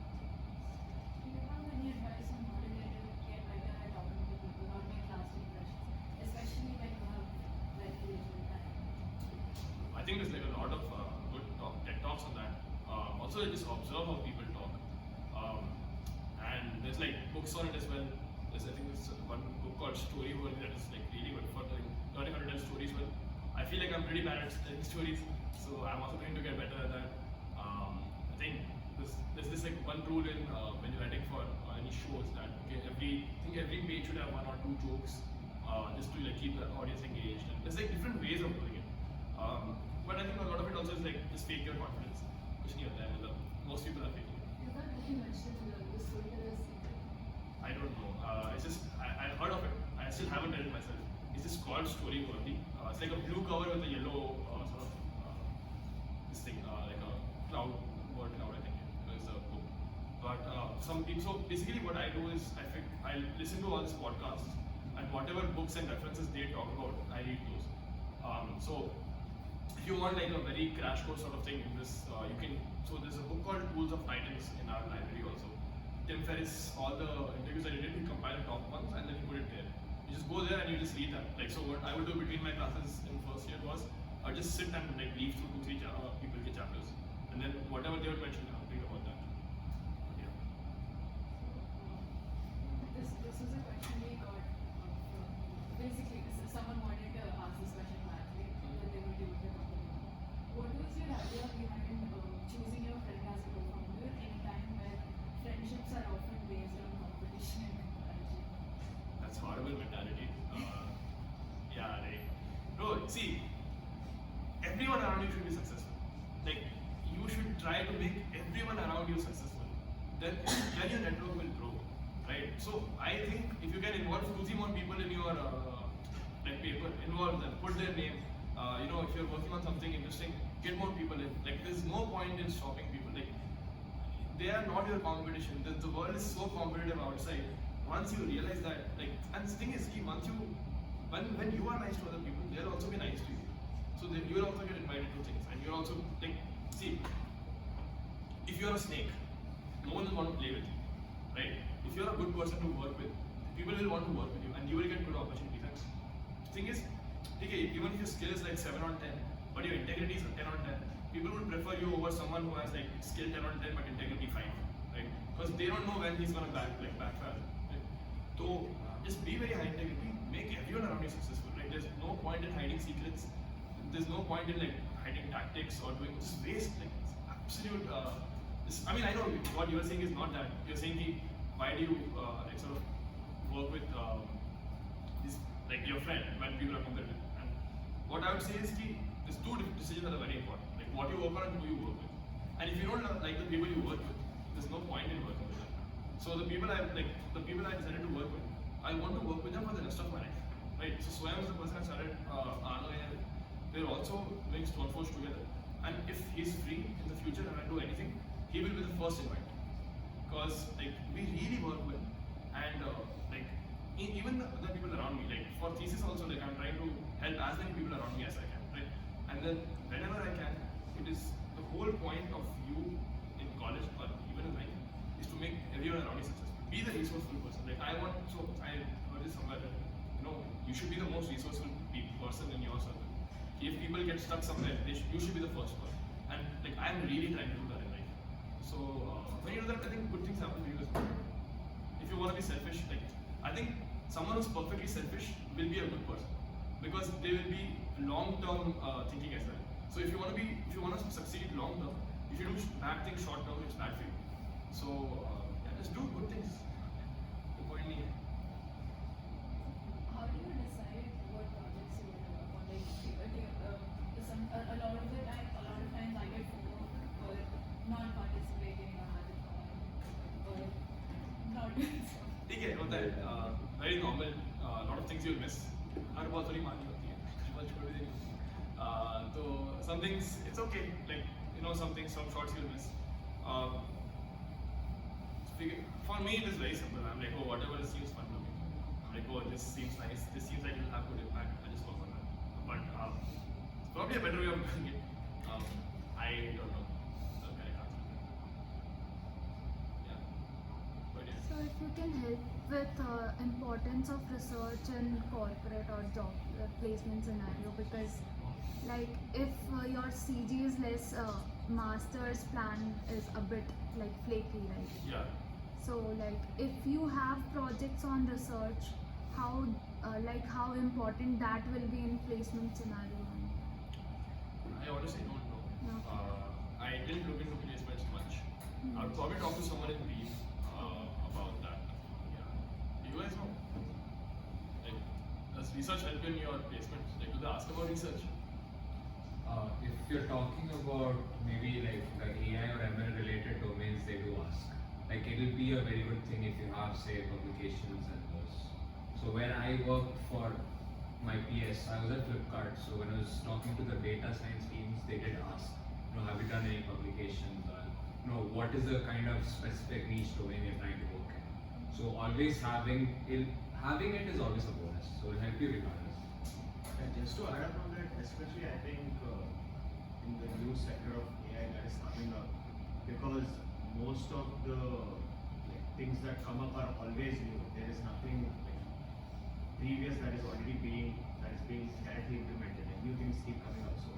Do you have any advice on how to get better at talking to people, how to make lasting impressions, especially when you have very little time? I think there's like a lot of good TED Talks on that. Also, just observe how people talk. And there's like books on it as well. I think there's one book called Story World that is like really good for learning how to tell stories well. I feel like I'm pretty bad at telling stories, so I'm also trying to get better at that. I think there's this like one rule in when you're writing for any shows that every page should have one or two jokes, just to like keep the audience engaged. And there's like different ways of doing it. But I think a lot of it also is like just fake your confidence, pushing your time. Most people are faking it. Is that what you mentioned in the storyteller's secret? I don't know. It's just I heard of it. I still haven't read it myself. It's just called Story Worthy. It's like a blue cover with a yellow sort of this thing, like a cloud, word cloud. I think is a book. But some people. So basically, what I do is I listen to all these podcasts, and whatever books and references they talk about, I read those. So if you want like a very crash course sort of thing in this, you can. So there's a book called Tools of Titans in our library also. Tim Ferriss, all the interviews that he did, he compiled the top ones and then he put it there. You just go there and you just read that. Like so, what I would do between my classes in first year was I would just sit and like leaf through 2-3 people ke chapters, and then whatever they would mention, I'll think about that. Yeah. This is a question we got from basically someone wanted to ask this question actually that they were doing the company. what was your idea behind choosing your friend as a co-founder in a time where friendships are often based on competition and comparison? That's horrible mentality. Yeah, right. Bro, see, everyone around you should be successful. Like, you should try to make everyone around you successful. Then your network will grow, right? So I think if you can involve 2-3 more people in your like paper, involve them, put their name. If you're working on something interesting, get more people in. Like, there's no point in stopping people. Like, they are not your competition. The world is so competitive outside. Once you realize that, like, and the thing is, when you are nice to other people, they'll also be nice to you. So you will also get invited to things, and you're also like, see, if you're a snake, no one will want to play with you, right? If you're a good person to work with, people will want to work with you, and you will get good opportunities. And the thing is, okay, even if your skill is like 7 on 10, but your integrity is 10 on 10, people would prefer you over someone who has like skill 10 on 10 but integrity 5, right? Because they don't know when he's gonna backfire. Right? So just be very high integrity, make everyone around you successful, right? There's no point in hiding secrets. There's no point in like hiding tactics or doing just waste. Like, it's absolute. I mean, I know what you're saying is not that. You're saying why do you like sort of work with this, like your friend when people are competitive? And what I would say is there's two decisions that are very important. Like what you work on and who you work with. And if you don't like the people you work with, there's no point in working with them. So the people I decided to work with, I want to work with them for the rest of my life. Right? So Swayam is the person I started Arno and we're also doing Stoneforge together. And if he's free in the future and I do anything, he will be the first invite. Because like we really work well. And like even the people around me, like for thesis also, like I'm trying to help as many people around me as I can, right? And then whenever I can, it is the whole point of you in college or even in life is to make everyone around you successful. Be the resourceful person. Like I heard this somewhere that you should be the most resourceful person in your circle. If people get stuck somewhere, you should be the first one. And like I'm really trying to do that in life. So when you do that, I think good things happen to you as well. If you want to be selfish, like I think someone who's perfectly selfish will be a good person because they will be long-term thinking as well. So if you want to succeed long-term, if you do bad things short-term, it's bad for you. So yeah, just do good things. The point me. How do you decide what projects you want to work on? Like, a lot of times I get FOMO for not participating or having fun or not doing stuff. ठीक है होता है very normal. A lot of things you'll miss. हर बात थोड़ी माननी होती है. बस छोड़ देनी. तो some things it's okay. Like some shots you'll miss. For me it is very simple. I'm like, oh, whatever seems fun to me. I'm like, oh, this seems nice. This seems like it'll have good impact. I just work on that. But probably a better way of doing it. I don't know. Okay, I can't. Yeah. But yeah. So if you can help with importance of research in corporate or job placement scenario, because like if your CG is less, master's plan is a bit like flaky, right? Yeah. So like if you have projects on research, how important that will be in placement scenario? I honestly don't know. Okay. I didn't look into placements much. I would probably talk to someone in brief about that. Yeah. Do you guys know? Like, does research help in your placements? Like, do they ask about research? If you're talking about maybe like the AI or ML related domains, they do ask. Like it will be a very good thing if you have, say, publications and those. So when I worked for my PS, I was at Flipkart. So when I was talking to the data science teams, they did ask, have you done any publications, or what is the kind of specific niche domain you're trying to work in. So always having it is always a bonus. So it'll help you regardless. And just to add up on that, especially I think in the new sector of AI that is coming up, because most of the things that come up are always new. There is nothing previous that is being directly implemented, and new things keep coming up. So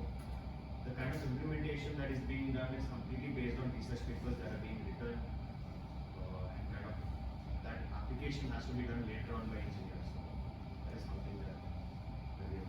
the kind of implementation that is being done is completely based on research papers that are being written, and kind of that application has to be done later on by engineers. So that is something that really